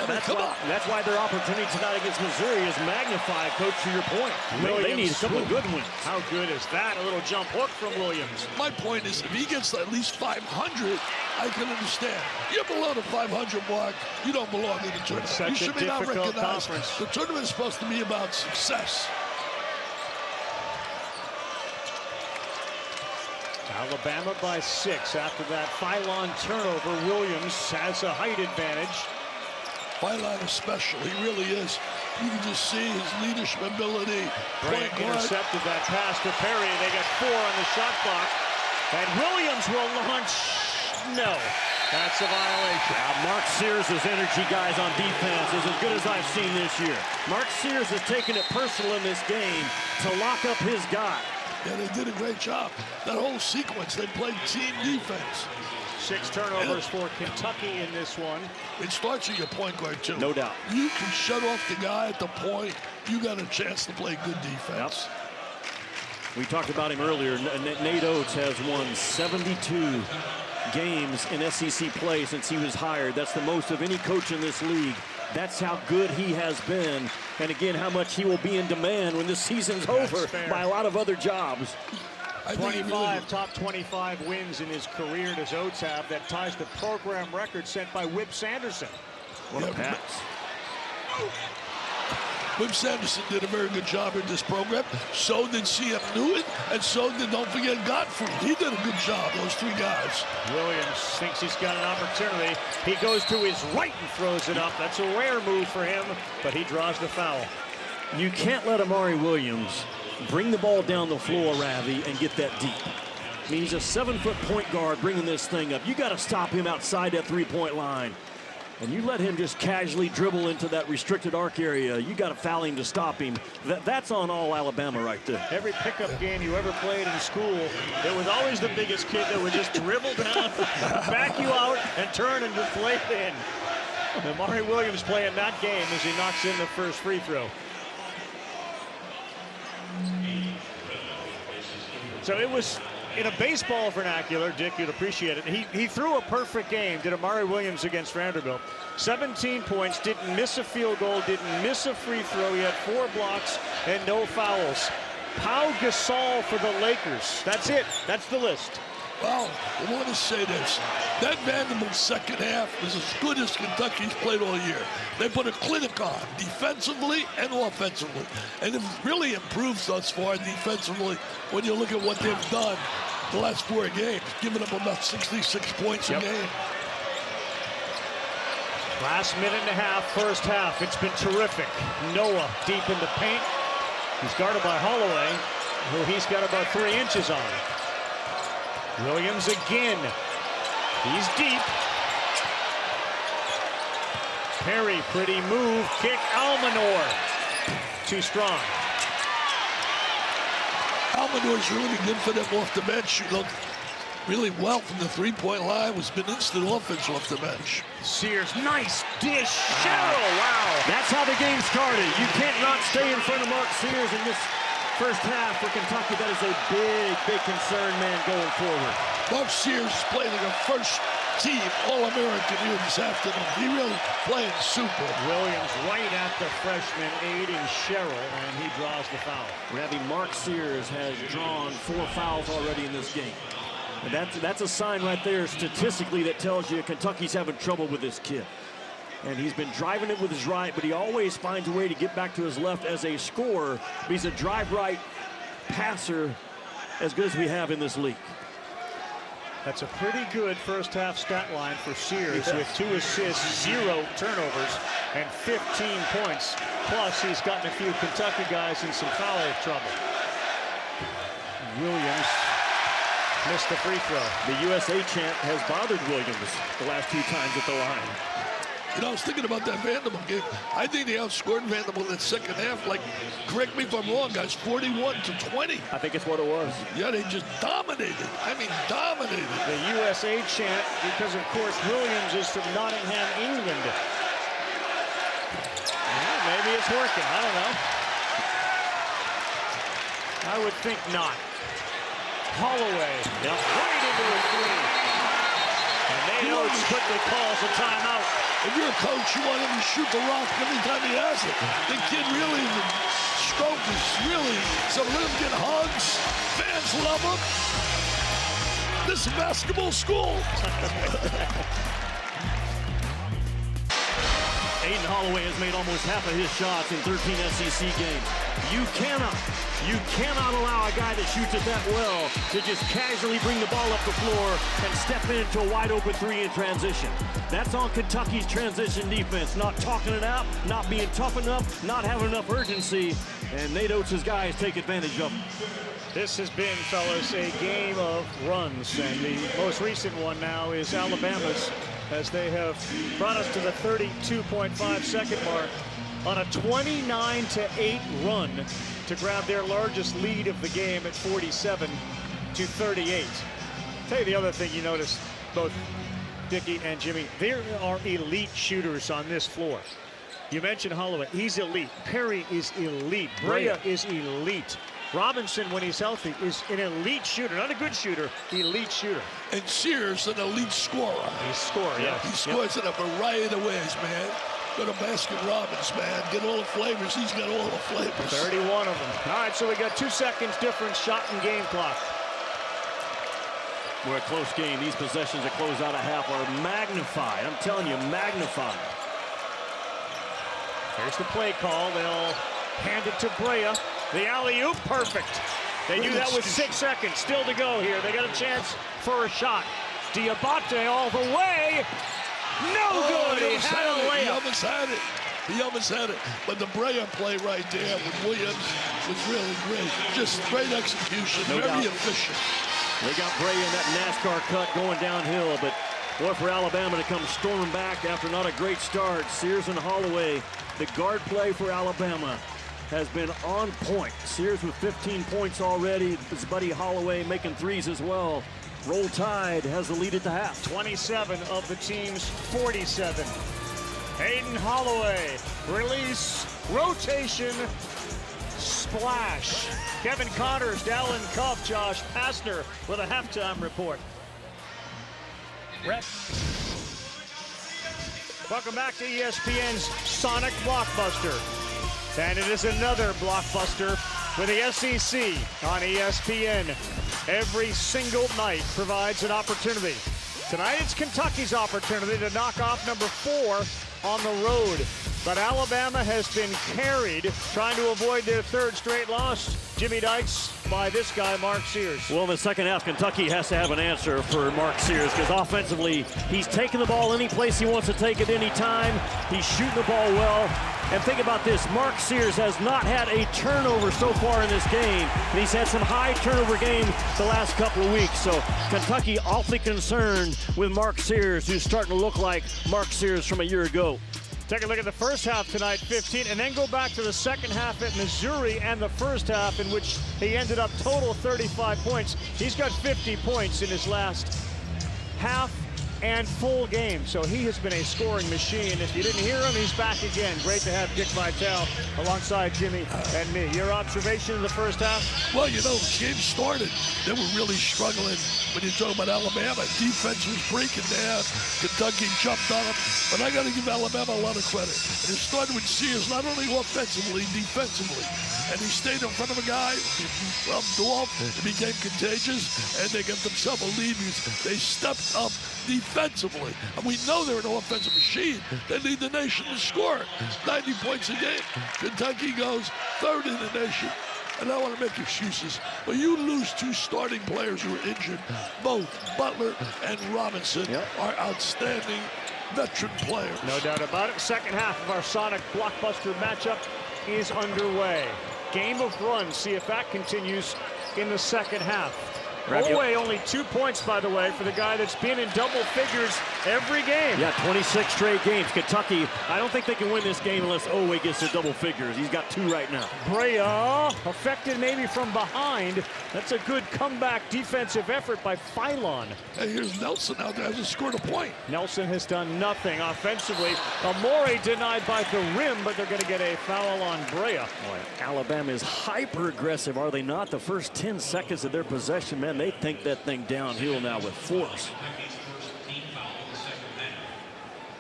That's why their opportunity tonight against Missouri is magnified, Coach, to your point. They need a couple of good ones. How good is that? A little jump hook from Williams. My point is, if he gets at least 500, I can understand. You're below the 500 mark, you don't belong in the tournament. Such you should a be not difficult recognized. conference. The tournament is supposed to be about success. Alabama by 6 after that Phylon turnover. Williams has a height advantage. Phylon especially. He really is. You can just see his leadership ability. Bryant intercepted that pass to Perry. They got 4 on the shot clock. And Williams will launch. No. That's a violation. Mark Sears' energy, guys, on defense is as good as I've seen this year. Mark Sears has taken it personal in this game to lock up his guy. Yeah, they did a great job. That whole sequence, they played team defense. 6 turnovers for Kentucky in this one. It starts at your point guard, too. No doubt. You can shut off the guy at the point. You got a chance to play good defense. Yep. We talked about him earlier. Nate Oates has won 72 games in SEC play since he was hired. That's the most of any coach in this league. That's how good he has been. And again, how much he will be in demand when this season's over by a lot of other jobs. 25 top 25 wins in his career does Oates have. That ties the program record set by Whip Sanderson. What a pass. Whip Sanderson did a very good job in this program. So did C.M. Newton, and so did, don't forget, Godfrey. He did a good job, those 3 guys. Williams thinks he's got an opportunity. He goes to his right and throws it up. That's a rare move for him, but he draws the foul. You can't let Amari Williams bring the ball down the floor, Ravi, and get that deep. I mean, he's a 7-foot point guard bringing this thing up. You got to stop him outside that 3-point line. And you let him just casually dribble into that restricted arc area. You got to foul him to stop him. That's on all Alabama right there. Every pickup game you ever played in school, there was always the biggest kid that would just dribble down, back you out, and turn and just play it in. And Amari Williams playing that game as he knocks in the first free throw. So it was, in a baseball vernacular, Dick, you'd appreciate it. He threw a perfect game, did Amari Williams against Vanderbilt. 17 points, didn't miss a field goal, didn't miss a free throw. He had 4 blocks and no fouls. Pau Gasol for the Lakers. That's it. That's the list. Well, I want to say this. That Vanderbilt second half was as good as Kentucky's played all year. They put a clinic on, defensively and offensively. And it really improved thus far defensively when you look at what they've done the last 4 games, giving up about 66 points a game. Last minute and a half, first half. It's been terrific. Noah deep in the paint. He's guarded by Holloway, who he's got about 3 inches on. Williams again. He's deep. Perry, pretty move. Kick, Almanor. Too strong. Almanor's really good for them off the bench. You look really well from the 3-point line. Was been instant offense off the bench. Sears, nice dish. Sherrill, wow. That's how the game started. You can't not stay in front of Mark Sears in this first half for Kentucky. That is a big concern, man, going forward. Mark Sears is playing like a first-team All-American here this afternoon. He really playing super. Williams right at the freshman, aiding Sherrill, and he draws the foul. Ravi, Mark Sears has drawn 4 fouls already in this game. And that's a sign right there statistically that tells you Kentucky's having trouble with this kid. And he's been driving it with his right, but he always finds a way to get back to his left as a scorer. But he's a drive-right passer as good as we have in this league. That's a pretty good first half stat line for Sears with 2 assists, 0 turnovers, and 15 points. Plus, he's gotten a few Kentucky guys in some foul trouble. Williams missed the free throw. The USA chant has bothered Williams the last 2 times at the line. You know, I was thinking about that Vanderbilt game. I think they outscored Vanderbilt in the second half. Like, correct me if I'm wrong, guys, 41-20. I think it's what it was. Yeah, they just dominated. I mean, dominated. The USA chant, because, of course, Williams is from Nottingham, England. Well, maybe it's working. I don't know. I would think not. Holloway, right into a 3. And Nate Oates quickly calls a timeout. If you're a coach, you want him to shoot the rock every time he has it. The kid really, the stroke is really, so let him get hugs. Fans love him. This is basketball school. Aiden Holloway has made almost half of his shots in 13 SEC games. You cannot allow a guy that shoots it that well to just casually bring the ball up the floor and step into a wide open three in transition. That's on Kentucky's transition defense. Not talking it out, not being tough enough, not having enough urgency, and Nate Oates' guys take advantage of it. This has been, fellas, a game of runs, and the most recent one now is Alabama's, as they have brought us to the 32.5-second mark on a 29-8 run to grab their largest lead of the game at 47-38. Tell you the other thing you notice, both Dickie and Jimmy, there are elite shooters on this floor. You mentioned Holloway, he's elite. Perry is elite. Brea is elite. Robinson, when he's healthy, is an elite shooter. Not a good shooter, elite shooter. And Sears, an elite scorer. He's scorer, yeah. He scores in a variety of ways, man. Go to Baskin Robbins, man. Get all the flavors. He's got all the flavors. 31 of them. All right, so we got 2 seconds difference, shot and game clock. We're a close game. These possessions that close out a half are magnified. I'm telling you, magnified. Here's the play call. They'll hand it to Brea. The alley-oop, perfect. They do that with 6 seconds still to go here. They got a chance for a shot. Diabate all the way. No good. He had a layup. He almost had it. He almost had it. But the Brea play right there with Williams was really great. Just great execution. Very efficient. They got Brea in that NASCAR cut going downhill, but boy, for Alabama to come storming back after not a great start. Sears and Holloway, the guard play for Alabama has been on point. Sears with 15 points already. His buddy Holloway making threes as well. Roll Tide has the lead at the half. 27 of the team's 47. Hayden Holloway, release, rotation, splash. Kevin Connors, Dallin Cuff, Josh Pastner with a halftime report. Welcome back to ESPN's Sonic Blockbuster. And it is another blockbuster with the SEC on ESPN. Every single night provides an opportunity. Tonight it's Kentucky's opportunity to knock off number 4 on the road. But Alabama has been carried trying to avoid their 3rd straight loss. Jimmy Dykes by this guy, Mark Sears. Well, in the second half, Kentucky has to have an answer for Mark Sears because offensively, he's taking the ball any place he wants to take it any time. He's shooting the ball well. And think about this, Mark Sears has not had a turnover so far in this game. And he's had some high turnover games the last couple of weeks. So Kentucky awfully concerned with Mark Sears, who's starting to look like Mark Sears from a year ago. Take a look at the first half tonight, 15, and then go back to the second half at Missouri and the first half in which he ended up total 35 points. He's got 50 points in his last half and full game, so he has been a scoring machine. If you didn't hear him, he's back again. Great to have Dick Vitale alongside Jimmy and me. Your observation of the first half? Well, you know, the game started. They were really struggling when you talk about Alabama. Defense was breaking down. Kentucky jumped on them. But I got to give Alabama a lot of credit. And it started with Sears, not only offensively, defensively. And he stayed in front of a guy, rubbed off, it became contagious, and they got themselves a lead. They stepped up defensively. And we know they're an offensive machine. They lead the nation to score 90 points a game. Kentucky goes 3rd in the nation. And I don't want to make excuses, but you lose 2 starting players who are injured. Both Butler and Robinson are outstanding veteran players. No doubt about it. Second half of our Sonic Blockbuster matchup is underway. Game of runs. See if that continues in the second half. Holloway only 2 points, by the way, for the guy that's been in double figures every game. Yeah, 26 straight games. Kentucky, I don't think they can win this game unless Oweh gets to double figures. He's got 2 right now. Brea affected maybe from behind. That's a good comeback defensive effort by Philon. And here's Nelson out there, hasn't scored a point. Nelson has done nothing offensively. Amore denied by the rim, but they're going to get a foul on Brea. Boy, Alabama is hyper-aggressive, are they not? The first 10 seconds of their possession, man, they think that thing downhill now with force.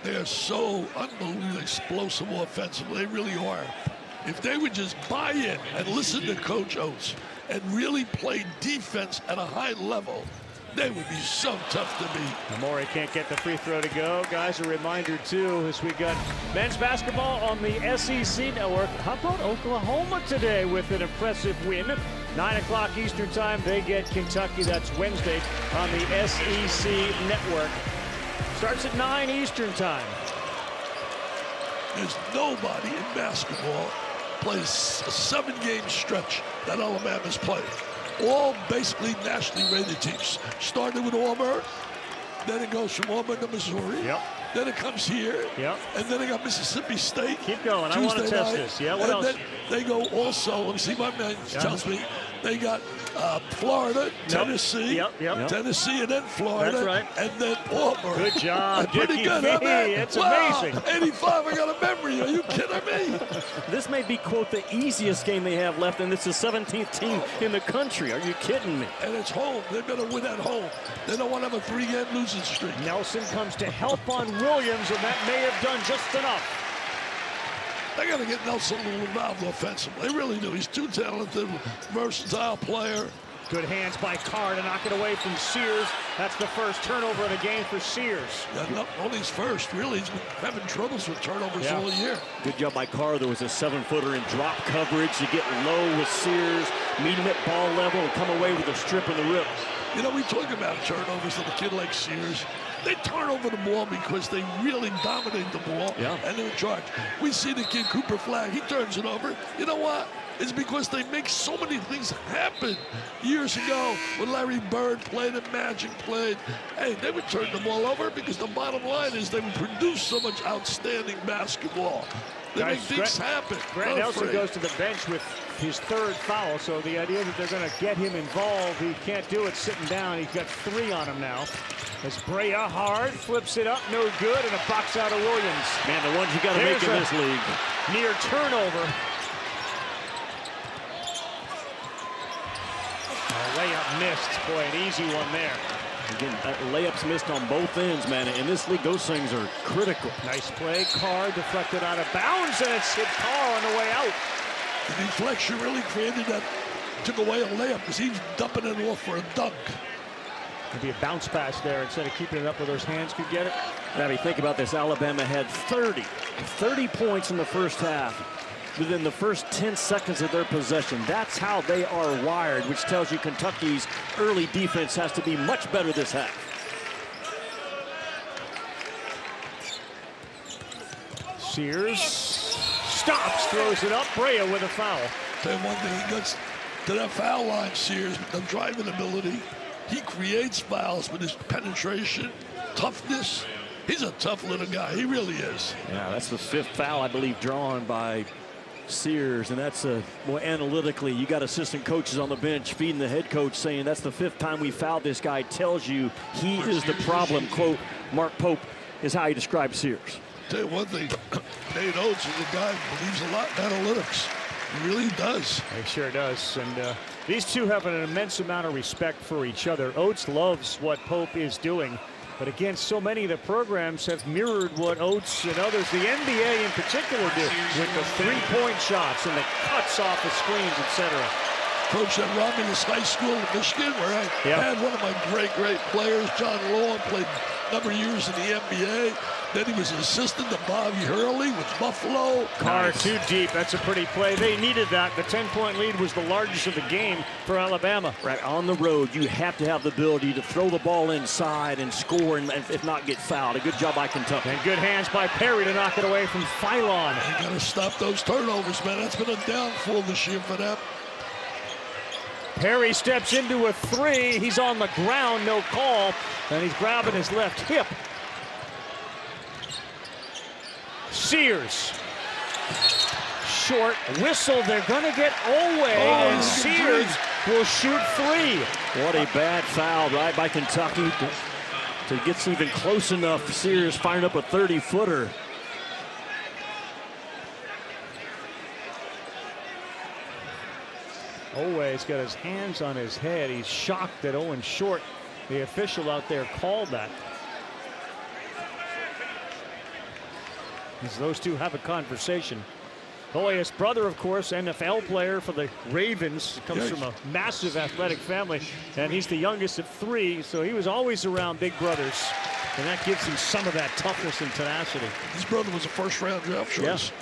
They are so unbelievably explosive offensively. They really are. If they would just buy in and listen to Coach Oates and really play defense at a high level, They would be so tough to beat. Amore can't get the free throw to go. Guys, a reminder, too, as we got men's basketball on the SEC Network. How about Oklahoma today with an impressive win? 9 o'clock Eastern time, they get Kentucky. That's Wednesday on the SEC Network. Starts at 9 Eastern time. There's nobody in basketball plays a 7-game stretch that Alabama's played. All basically nationally rated teams. Started with Auburn, then it goes from Auburn to Missouri. Yep. Then it comes here. Yep. And then they got Mississippi State. Keep going. I want to test this. Yeah, what else? Then they go also, let me see, my man tells me, they got Florida, Tennessee, Tennessee, and then Florida. That's right. And then Auburn. Good job, Pretty good, huh, man? It's wow, amazing. 85, I got a memory. Are you kidding me? This may be, quote, the easiest game they have left, and it's the 17th team in the country. Are you kidding me? And it's home. They better win at home. They don't want to have a 3-game losing streak. Nelson comes to help on Williams, and that may have done just enough. They got to get Nelson a little involved offensively. They really do. He's too talented, versatile player. Good hands by Carr to knock it away from Sears. That's the first turnover of the game for Sears. Yeah, not only his first, really. He's been having troubles with turnovers all year. Good job by Carr. There was a 7-footer in drop coverage to get low with Sears, meet him at ball level, and come away with a strip in the rip. You know, we talk about turnovers of a kid like Sears. They turn over the ball because they really dominate the ball and they're in charge. We see the kid Cooper Flagg, he turns it over. You know what? It's because they make so many things happen. Years ago, when Larry Bird played and Magic played, hey, they would turn the ball over because the bottom line is they would produce so much outstanding basketball. They make things happen. Grant Nelson goes to the bench with his 3rd foul, so the idea that they're going to get him involved, he can't do it sitting down. He's got 3 on him now. As Brea hard, flips it up, no good, and a box out of Williams. Man, the ones you got to make in this league. Near turnover. Layup missed. Boy, an easy one there. Again, layups missed on both ends, man. In this league, those things are critical. Nice play. Carr deflected out of bounds, and it's hit Carr on the way out. The deflection really created that, took away a layup because he's dumping it off for a dunk. Could be a bounce pass there instead of keeping it up with those hands. Could get it. Now, think about this. Alabama had 30 points in the first half within the first 10 seconds of their possession. That's how they are wired, which tells you Kentucky's early defense has to be much better this half. Sears stops, throws it up. Brea with a foul. Tell you one thing, he gets to that foul line, Sears, with the driving ability. He creates fouls with his penetration, toughness. He's a tough little guy. He really is. Yeah, that's the 5th foul, I believe, drawn by Sears, and that's well, analytically, you got assistant coaches on the bench feeding the head coach saying that's the 5th time we fouled this guy. Tells you he is the problem. Quote, Mark Pope is how he describes Sears. Tell you one thing, Nate Oates is a guy who believes a lot in analytics. He really does. He sure does. And these two have an immense amount of respect for each other. Oates loves what Pope is doing. But again, so many of the programs have mirrored what Oates and others, the NBA in particular, do with the 3-point shots and the cuts off the screens, etc. Coach at Romulus High School in Michigan, where I had one of my great players, John Law, played a number of years in the NBA. Then he was an assistant to Bobby Hurley with Buffalo. Carr too deep. That's a pretty play. They needed that. The 10-point lead was the largest of the game for Alabama. Right, on the road, you have to have the ability to throw the ball inside and score, and if not, get fouled. A good job by Kentucky. And good hands by Perry to knock it away from Philon. You got to stop those turnovers, man. That's been a downfall this year for them. Perry steps into a 3. He's on the ground, no call, and he's grabbing his left hip. Sears. Short whistle. They're going to get Oweh, and Sears will shoot 3. What a bad foul, right, by Kentucky to get even close enough. Sears firing up a 30-footer. Oweh's got his hands on his head. He's shocked that Owen Short, the official out there, called that. As those two have a conversation. Oh, his brother, of course, NFL player for the Ravens, comes from a massive athletic family, and he's the youngest of 3, so he was always around big brothers, and that gives him some of that toughness and tenacity. His brother was a first-round draft choice. Yes.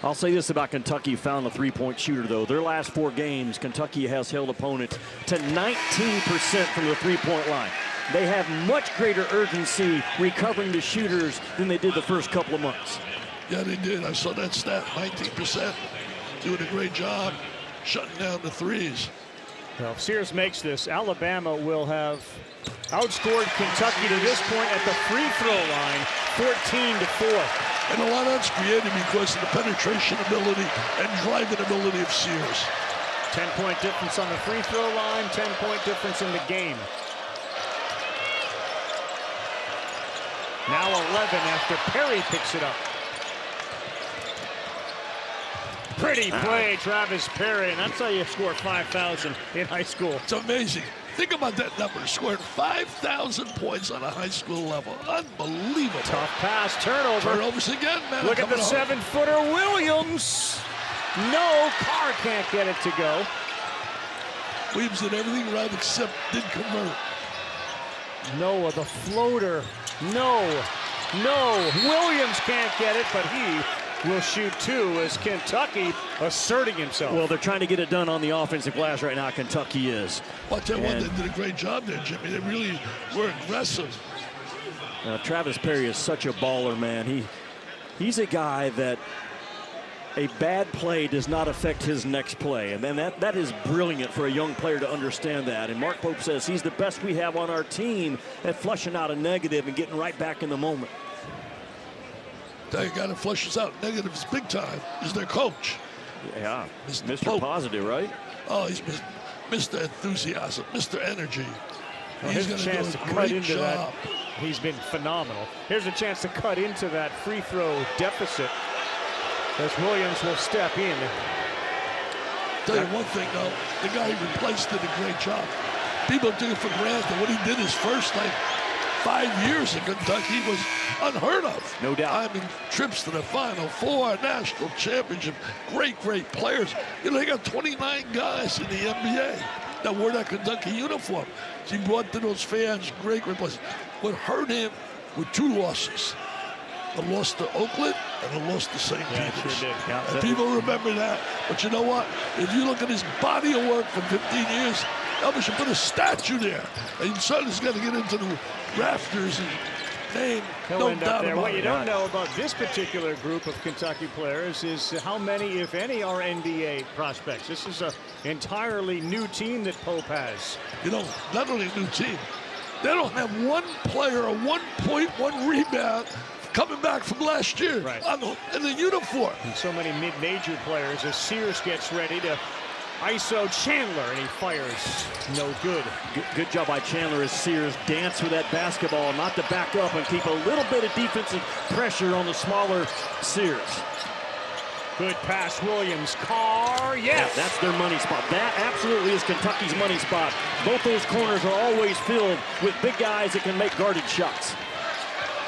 I'll say this about Kentucky found a three-point shooter, though. Their last 4 games, Kentucky has held opponents to 19% from the three-point line. They have much greater urgency recovering the shooters than they did the first couple of months. Yeah, they did. I saw that stat, 19%. Doing a great job shutting down the threes. Well, if Sears makes this, Alabama will have outscored Kentucky to this point at the free throw line, 14-4. And a lot of that's created because of the penetration ability and driving ability of Sears. 10-point difference on the free throw line, 10-point difference in the game. Now 11 after Perry picks it up. Pretty play, Travis Perry, and that's how you score 5,000 in high school. It's amazing. Think about that number. Scored 5,000 points on a high school level. Unbelievable. Tough pass, turnover. Turnovers again, man. Look at the 7-footer, Williams. No, Carr can't get it to go. Williams did everything right except didn't convert. Noah, the floater. No. Williams can't get it, but he will shoot 2 as Kentucky asserting himself. Well, they're trying to get it done on the offensive glass right now. Kentucky is. Well, I'll tell you what, they did a great job there, Jimmy. They really were aggressive. Travis Perry is such a baller, man. He's a guy that a bad play does not affect his next play. And then that is brilliant for a young player to understand that. And Mark Pope says he's the best we have on our team at flushing out a negative and getting right back in the moment. The guy that flushes out negatives big time is their coach. Yeah, Mr. Pope. Positive, right? Oh, he's Mr. Enthusiasm, Mr. Energy. Well, he's going to do a great job. He's been phenomenal. Here's a chance to cut into that free throw deficit as Williams will step in. Tell you one thing, though, the guy he replaced did a great job. People took it for granted. What he did his first 5 years in Kentucky was unheard of. No doubt. I mean, trips to the Final Four, national championship, great players. You know, they got 29 guys in the NBA that wore that Kentucky uniform. So he brought to those fans great players. What hurt him were 2 losses. A loss to Oakland and a loss to St. Peter's. Sure did. Yeah, and people remember that. But you know what? If you look at his body of work for 15 years, Elvis should put a statue there. And suddenly he's got to get into the rafters and name. No doubt about it. What you don't know about this particular group of Kentucky players is how many, if any, are NBA prospects. This is an entirely new team that Pope has. You know, not only a new team, they don't have one player, a 1 point, 1 rebound coming back from last year in the uniform. And so many mid-major players as Sears gets ready to ISO Chandler, and he fires. No good. Good job by Chandler as Sears danced with that basketball, not to back up and keep a little bit of defensive pressure on the smaller Sears. Good pass, Williams. Carr, yes. Yeah, that's their money spot. That absolutely is Kentucky's money spot. Both those corners are always filled with big guys that can make guarded shots.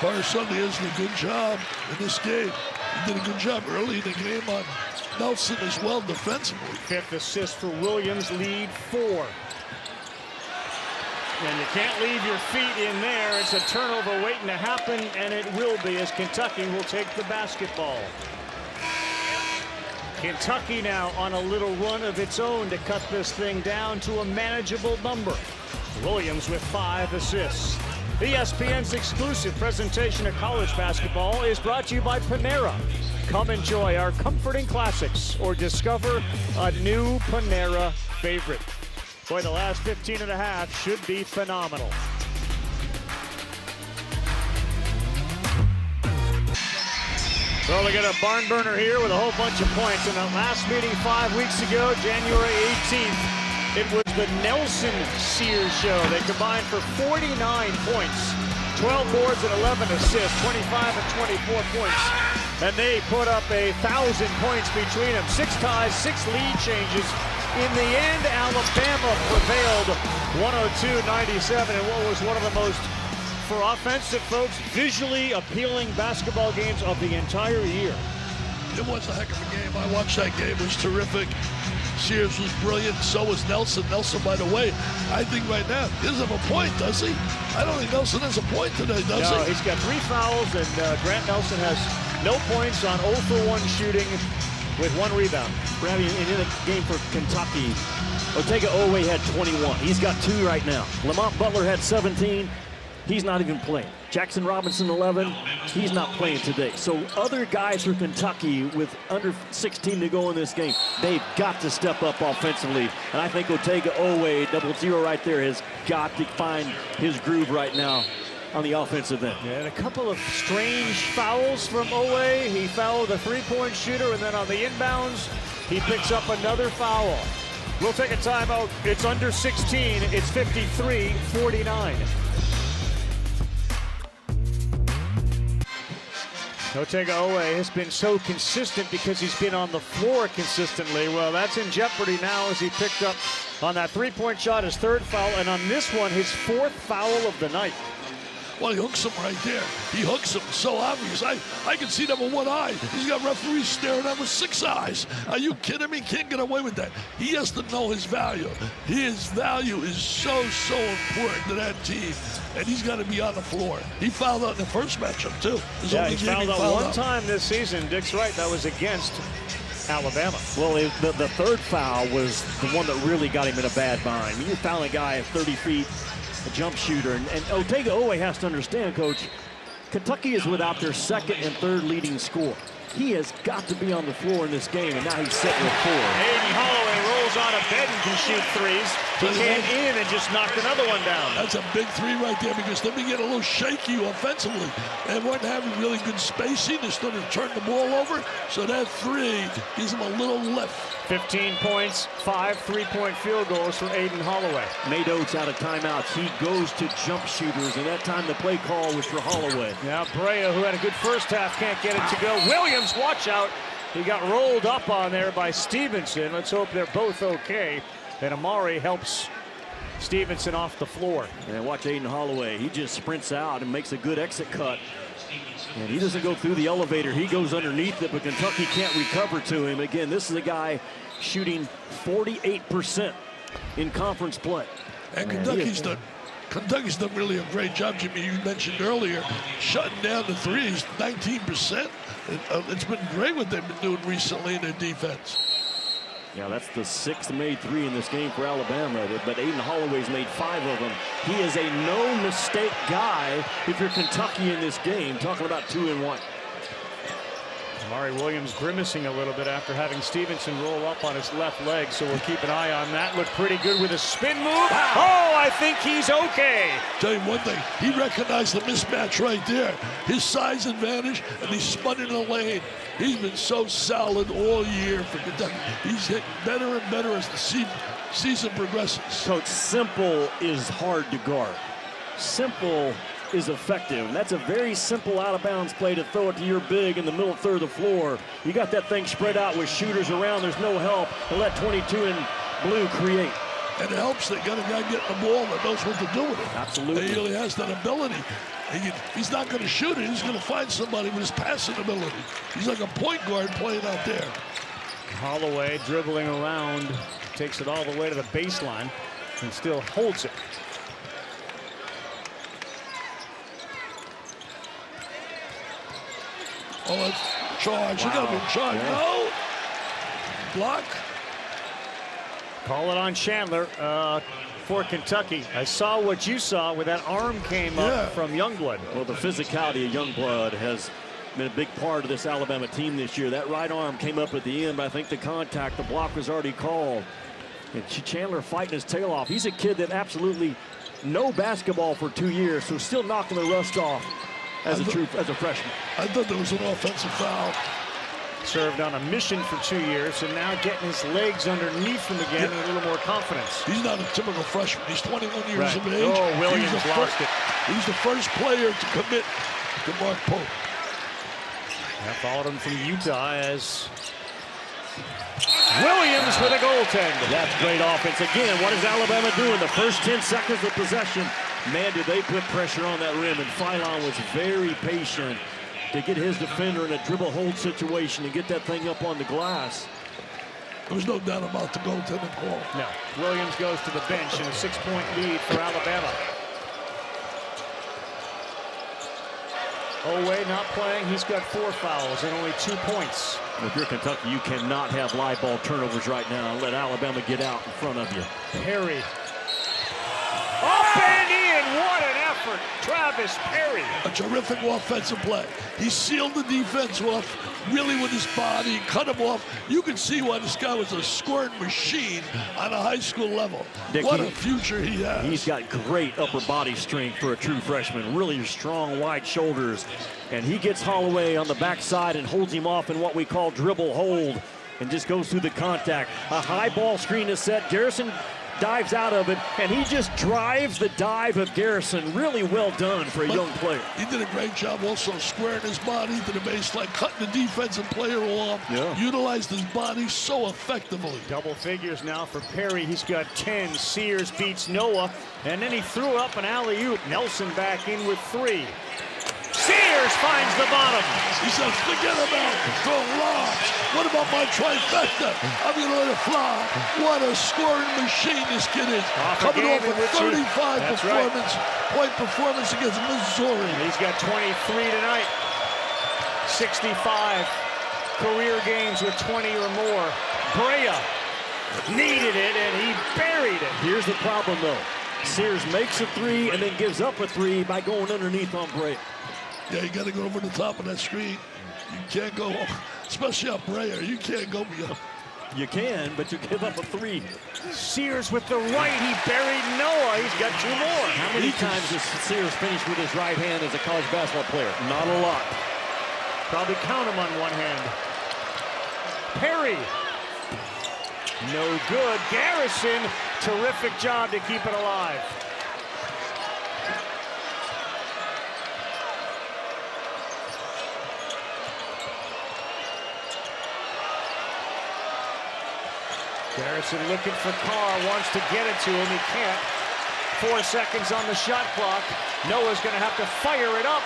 Carr Sunday has did a good job in this game. He did a good job early in the game on Nelson as well defensively. 5th assist for Williams, lead 4. And you can't leave your feet in there. It's a turnover waiting to happen, and it will be as Kentucky will take the basketball. Kentucky now on a little run of its own to cut this thing down to a manageable number. Williams with 5 assists. ESPN's exclusive presentation of college basketball is brought to you by Panera. Come enjoy our comforting classics or discover a new Panera favorite. Boy, the last 15 and a half should be phenomenal. Well, we got a barn burner here with a whole bunch of points. In our last meeting 5 weeks ago, January 18th, it was the Nelson Sears show. They combined for 49 points, 12 boards and 11 assists, 25 and 24 points. And they put up 1,000 points between them. 6 ties, 6 lead changes. In the end, Alabama prevailed 102-97 in what was one of the most, for offensive folks, visually appealing basketball games of the entire year. It was a heck of a game. I watched that game. It was terrific. Sears was brilliant. So was Nelson. Nelson, by the way, I think right now, he doesn't have a point, does he? I don't think Nelson has a point today, does he? No, he's got 3 fouls, and Grant Nelson has no points on 0 for 1 shooting with 1 rebound. Brad, in the game for Kentucky, Otega Oweh had 21. He's got 2 right now. Lamont Butler had 17. He's not even playing. Jackson Robinson, 11. He's not playing today. So other guys for Kentucky with under 16 to go in this game, they've got to step up offensively. And I think Otega Oweh, 0-0 right there, has got to find his groove right now on the offensive end. Yeah, and a couple of strange fouls from Oweh. He fouled the 3-point shooter, and then on the inbounds, he picks up another foul. We'll take a timeout. It's under 16. It's 53-49. Otega Oweh has been so consistent because he's been on the floor consistently. Well, that's in jeopardy now as he picked up on that 3-point shot, his 3rd foul, and on this one, his 4th foul of the night. Well, he hooks him right there. He hooks him. So obvious. I can see that with 1 eye. He's got referees staring at him with 6 eyes. Are you kidding me? Can't get away with that. He has to know his value. His value is so important to that team. And he's got to be on the floor. He fouled out in the first matchup, too. Yeah, he fouled out 1 time this season. Dick's right. That was against Alabama. Well, the 3rd foul was the one that really got him in a bad bind. You're fouling a guy at 30 feet, a jump shooter. And Otega Oweh has to understand, Coach, Kentucky is without their 2nd and 3rd leading scorer. He has got to be on the floor in this game, and now he's sitting with 4. Aden Holloway rolls out of bed and can shoot 3s. He came in and just knocked another one down. That's a big 3 right there because then we get a little shaky offensively. They weren't having really good spacing. They started to turn the ball over. So that 3 gives them a little lift. 15 points, 5 3-point field goals for Aden Holloway. Nate Oates out of timeouts. He goes to jump shooters, and that time the play call was for Holloway. Now Brea, who had a good first half, can't get it to go. Williams, watch out. He got rolled up on there by Stevenson. Let's hope they're both okay. And Amari helps Stevenson off the floor. And watch Aden Holloway. He just sprints out and makes a good exit cut. And he doesn't go through the elevator. He goes underneath it, but Kentucky can't recover to him. Again, this is a guy shooting 48% in conference play. And Kentucky's done really a great job, Jimmy. You mentioned earlier, shutting down the 3s, 19%. It's been great what they've been doing recently in their defense. Yeah, that's the 6th made 3 in this game for Alabama, but Aden Holloway's made 5 of them. He is a no-mistake guy if you're Kentucky in this game, talking about 2 and 1. Amari Williams grimacing a little bit after having Stevenson roll up on his left leg, so we'll keep an eye on that. Looked pretty good with a spin move. Wow. Oh, I think he's okay. Tell you one thing, he recognized the mismatch right there. His size advantage, and he spun in the lane. He's been so solid all year for Kentucky. He's hitting better and better as the season progresses. Coach, simple is hard to guard. Simple is effective. And that's a very simple out-of-bounds play to throw it to your big in the middle third of the floor. You got that thing spread out with shooters around. There's no help. And let 22 in blue create. And it helps they got a guy getting the ball that knows what to do with it. Absolutely. He really has that ability. He's not going to shoot it. He's going to find somebody with his passing ability. He's like a point guard playing out there. Holloway dribbling around, takes it all the way to the baseline and still holds it. Oh, that's charge. Wow. You got to be charged. Yeah. No. Block. Call it on Chandler for Kentucky. I saw what you saw where that arm came up from Youngblood. Well, the physicality of Youngblood has been a big part of this Alabama team this year. That right arm came up at the end, but I think the contact, the block was already called. And Chandler fighting his tail off. He's a kid that absolutely no basketball for 2 years, so still knocking the rust off as a freshman. I thought there was an offensive foul. Served on a mission for 2 years, and now getting his legs underneath him again with a little more confidence. He's not a typical freshman. He's 21 years of age. Oh, Williams lost it. He's the first player to commit to Mark Pope. I followed him from Utah as Williams with a goaltender. That's great offense. Again, what is Alabama doing? The first 10 seconds of possession, man, did they put pressure on that rim, and Philon was very patient to get his defender in a dribble hold situation and get that thing up on the glass. There's no doubt about the goaltending call. No. Williams goes to the bench in a 6-point lead for Alabama. Oweh not playing. He's got 4 fouls and only 2 points. If you're Kentucky, you cannot have live ball turnovers right now and let Alabama get out in front of you. Perry. Up and in. What an effort. Travis Perry. A terrific offensive play. He sealed the defense off really with his body, cut him off. You can see why this guy was a scoring machine on a high school level. Dick, what a future he has. He's got great upper body strength for a true freshman. Really strong, wide shoulders. And he gets Holloway on the backside and holds him off in what we call dribble hold and just goes through the contact. A high ball screen is set. Garrison dives out of it, and he just drives the dive of Garrison. Really well done for a young player. He did a great job also squaring his body to the baseline, cutting the defensive player off, utilized his body so effectively. Double figures now for Perry. He's got 10. Sears beats Noah, and then he threw up an alley-oop. Nelson back in with 3. Sears finds the bottom. He says, forget about throwing lobs. What about my trifecta? I'm going to let it fly. What a scoring machine this kid is. Coming off a 35 point performance against Missouri. He's got 23 tonight. 65 career games with 20 or more. Brea needed it, and he buried it. Here's the problem, though. Sears makes a 3 and then gives up a 3 by going underneath on Brea. Yeah, you got to go over the top of that screen. You can't go, especially on Brea, you can't go beyond. You can, but you give up a 3. Sears with the right, he buried Noah. He's got 2 more. How many times does Sears finish with his right hand as a college basketball player? Not a lot. Probably count him on one hand. Perry. No good. Garrison, terrific job to keep it alive. Garrison looking for Carr, wants to get it to him, he can't. 4 seconds on the shot clock. Noah's gonna have to fire it up.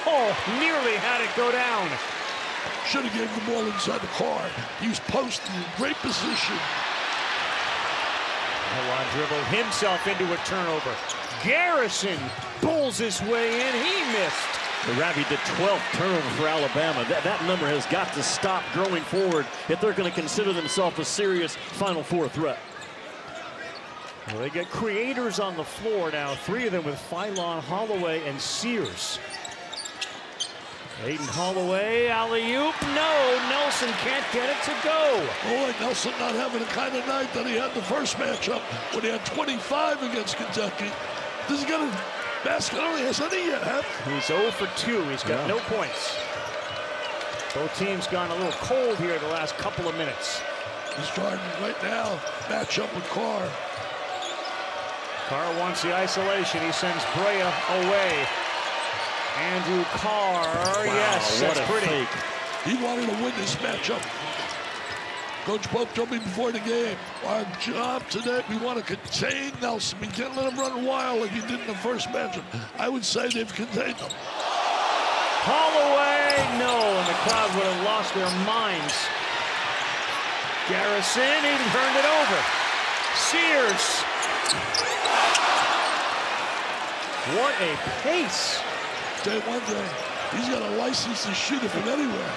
Oh, nearly had it go down. Should have gave the ball inside the car. He was posting in great position. Noah dribbled himself into a turnover. Garrison pulls his way in, he missed. The Ravi, the 12th turnover for Alabama. That number has got to stop growing forward if they're going to consider themselves a serious Final Four threat. Well, they get creators on the floor now, 3 of them with Philon, Holloway, and Sears. Aiden Holloway, alley-oop, no, Nelson can't get it to go. Boy, Nelson not having the kind of night that he had the first matchup when he had 25 against Kentucky. This is going to basket only has any yet, huh? He's 0 for 2. He's got no points. Both teams gone a little cold here the last couple of minutes. He's starting right now, match up with Carr. Carr wants the isolation. He sends Brea away. Andrew Carr, yes, that's pretty. Fake. He wanted to win this matchup. Coach Pope told me before the game, our job today, we want to contain Nelson. We can't let him run wild like he did in the first matchup. I would say they've contained him. Holloway, no, and the crowd would have lost their minds. Garrison, he turned it over. Sears. What a pace. Tell you one thing, he's got a license to shoot it from anywhere.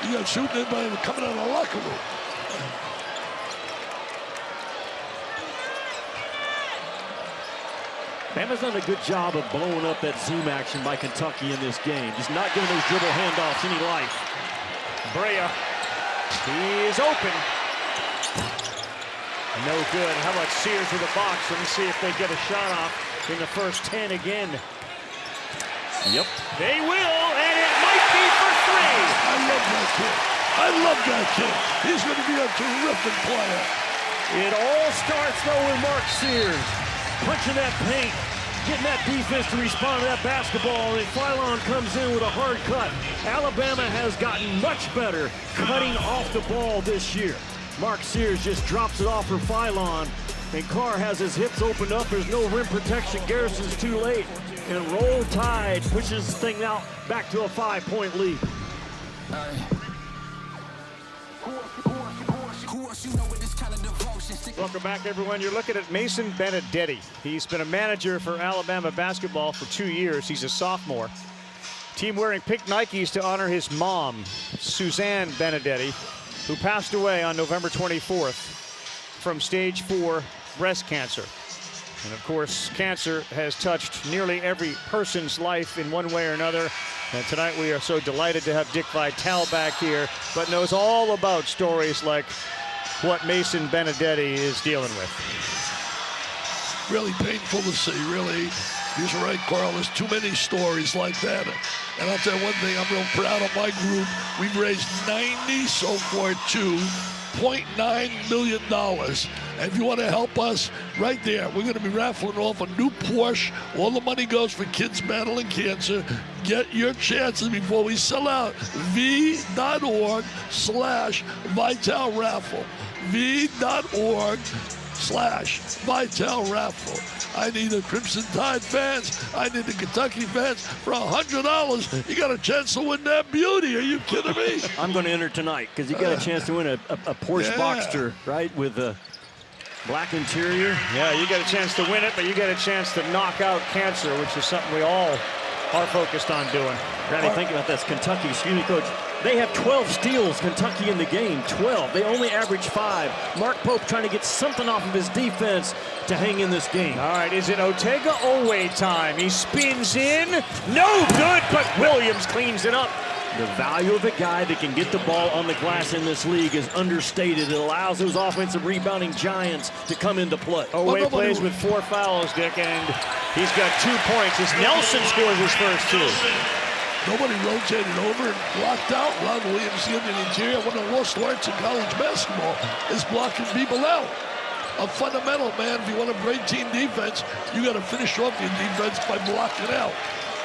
You got shooting anybody coming out of the locker room. Bama's done a good job of blowing up that zoom action by Kentucky in this game. Just not giving those dribble handoffs any life. Brea, he's open. No good. How about Sears with a box? Let me see if they get a shot off in the first 10 again. Yep. They will, and it might be for 3. I love that kid. I love that kid. He's going to be a terrific player. It all starts, though, with Mark Sears. Punching that paint, getting that defense to respond to that basketball, and Philon comes in with a hard cut. Alabama has gotten much better cutting off the ball this year. Mark Sears just drops it off for Philon, and Carr has his hips opened up. There's no rim protection. Garrison's too late. And Roll Tide pushes this thing out back to a 5-point lead. Welcome back, everyone. You're looking at Mason Benedetti. He's been a manager for Alabama basketball for 2 years. He's a sophomore. Team wearing pink Nikes to honor his mom, Suzanne Benedetti, who passed away on November 24th from stage 4 breast cancer. And of course, cancer has touched nearly every person's life in one way or another. And tonight we are so delighted to have Dick Vitale back here, but knows all about stories like what Mason Benedetti is dealing with. Really painful to see, really. You're right, Carl. There's too many stories like that. And I'll tell you one thing, I'm real proud of my group. We've raised 90 so far, $2.9 million. And if you want to help us, right there, we're going to be raffling off a new Porsche. All the money goes for kids battling cancer. Get your chances before we sell out. v.org/Vitale raffle. v.org/Vitale raffle. I need the Crimson Tide fans. I need the Kentucky fans. For $100, you got a chance to win that beauty. Are you kidding me? I'm going to enter tonight because you got a chance to win a Porsche Boxster, right, with a black interior. Yeah, you got a chance to win it, but you got a chance to knock out cancer, which is something we all are focused on doing. Randy, think about this. Kentucky, excuse me, Coach. They have 12 steals, Kentucky, in the game. 12. They only average 5. Mark Pope trying to get something off of his defense to hang in this game. All right, is it Otega-Oweh time? He spins in. No good, but Williams cleans it up. The value of a guy that can get the ball on the glass in this league is understated. It allows those offensive rebounding giants to come into play. Oweh plays with 4 fouls, Dick, and he's got 2 points as Nelson scores his first 2. Nobody rotated over and blocked out. Ron Williams in the interior. One of the worst arts in college basketball is blocking people out. A fundamental, man. If you want a great team defense, you got to finish off your defense by blocking out.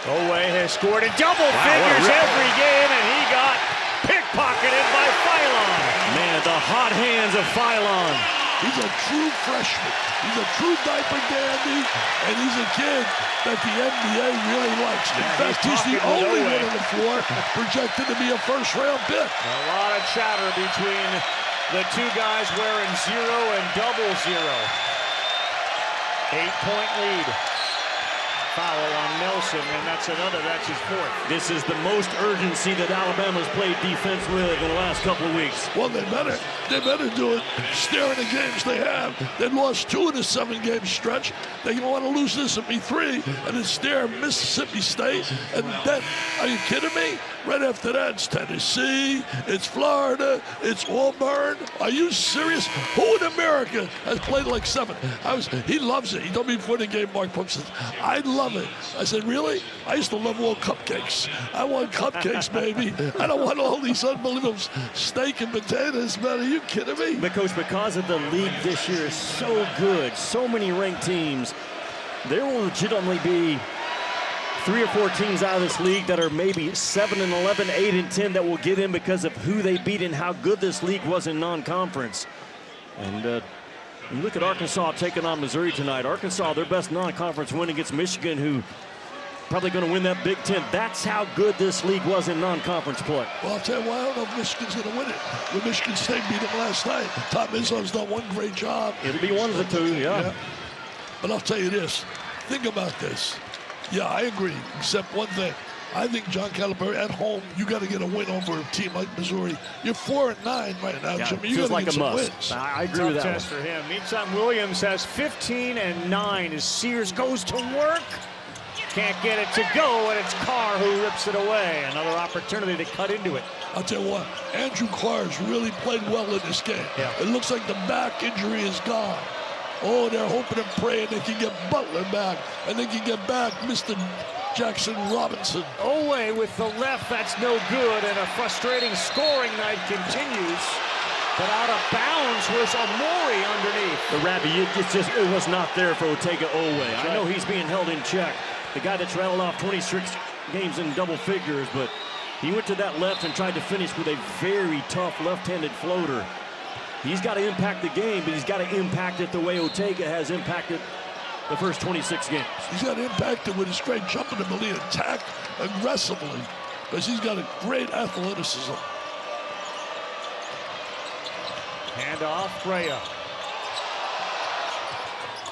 Oweh has scored in double figures every game, and he got pickpocketed by Philon. Man, the hot hands of Philon. He's a true freshman. He's a true diaper dandy, and he's a kid that the NBA really likes. In fact, he's the only one on the floor projected to be a first-round pick. A lot of chatter between the 2 guys wearing 0 and 00. 8-point lead. Foul on Nelson, and that's his 4th. This is the most urgency that Alabama's played defense with in the last couple of weeks. Well, they better do it. Staring the games they have. They lost 2 in a 7-game stretch. They want to lose this and be 3, and then stare Mississippi State. And then, are you kidding me? Right after that, it's Tennessee, it's Florida, it's Auburn. Are you serious? Who in America has played like 7? He loves it. He told me before the game, Mark Pope says, I love it. I said, really? I used to love all cupcakes. I want cupcakes, baby. I don't want all these unbelievable steak and potatoes, man. Are you kidding me? But, Coach, because of the league this year is so good, so many ranked teams, there will legitimately be 3 or 4 teams out of this league that are maybe 7-11, 8-10 that will get in because of who they beat and how good this league was in non-conference. And you look at Arkansas taking on Missouri tonight. Arkansas, their best non-conference win against Michigan, who probably going to win that Big Ten. That's how good this league was in non-conference play. Well, I'll tell you why. I don't know if Michigan's going to win it. When Michigan State beat them last night, Tom Izzo's done one great job. It'll be one of the 2, yeah. But I'll tell you this. Think about this. Yeah, I agree, except one thing. I think John Calipari at home, you got to get a win over a team like Missouri. You're 4-9 right now, Jimmy. You got to get some wins. I agree with that. Tough test for him. Meantime, Williams has 15-9 as Sears goes to work. Can't get it to go, and it's Carr who rips it away. Another opportunity to cut into it. I'll tell you what, Andrew Carr's really played well in this game. Yeah. It looks like the back injury is gone. Oh, they're hoping and praying they can get Butler back, and they can get back Mr. Jackson Robinson. Oweh with the left, that's no good, and a frustrating scoring night continues. But out of bounds was Amori underneath. The Rabbi, it was not there for Otega-Oweh. I know he's being held in check. The guy that's rattled off 26 games in double figures, but he went to that left and tried to finish with a very tough left-handed floater. He's got to impact the game, but he's got to impact it the way Otega has impacted the first 26 games. He's got impacted with his great jumping ability, attack aggressively, because he's got a great athleticism. Hand off, Brea.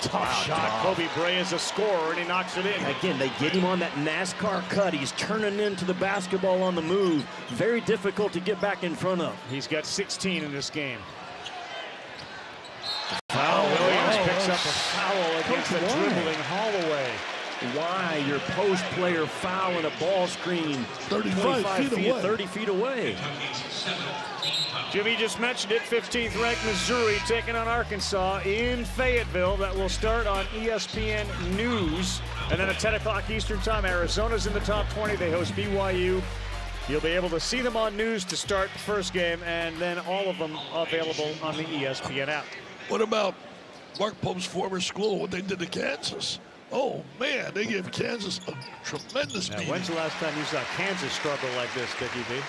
Tough shot. Kobe Brea is a scorer, and he knocks it in. Again, they get him on that NASCAR cut. He's turning into the basketball on the move. Very difficult to get back in front of. He's got 16 in this game. Foul. Williams picks up a foul against the dribbling Holloway. Why your post player fouling a ball screen 35 feet away. 30 feet away. Jimmy just mentioned it, 15th ranked Missouri taking on Arkansas in Fayetteville. That will start on ESPN News. And then at 10 o'clock Eastern time, Arizona's in the top 20. They host BYU. You'll be able to see them on News to start the first game, and then all of them available on the ESPN app. What about Mark Pope's former school, what they did to Kansas? Oh, man, they gave Kansas a tremendous beating. When's the last time you saw Kansas struggle like this, Dickie V?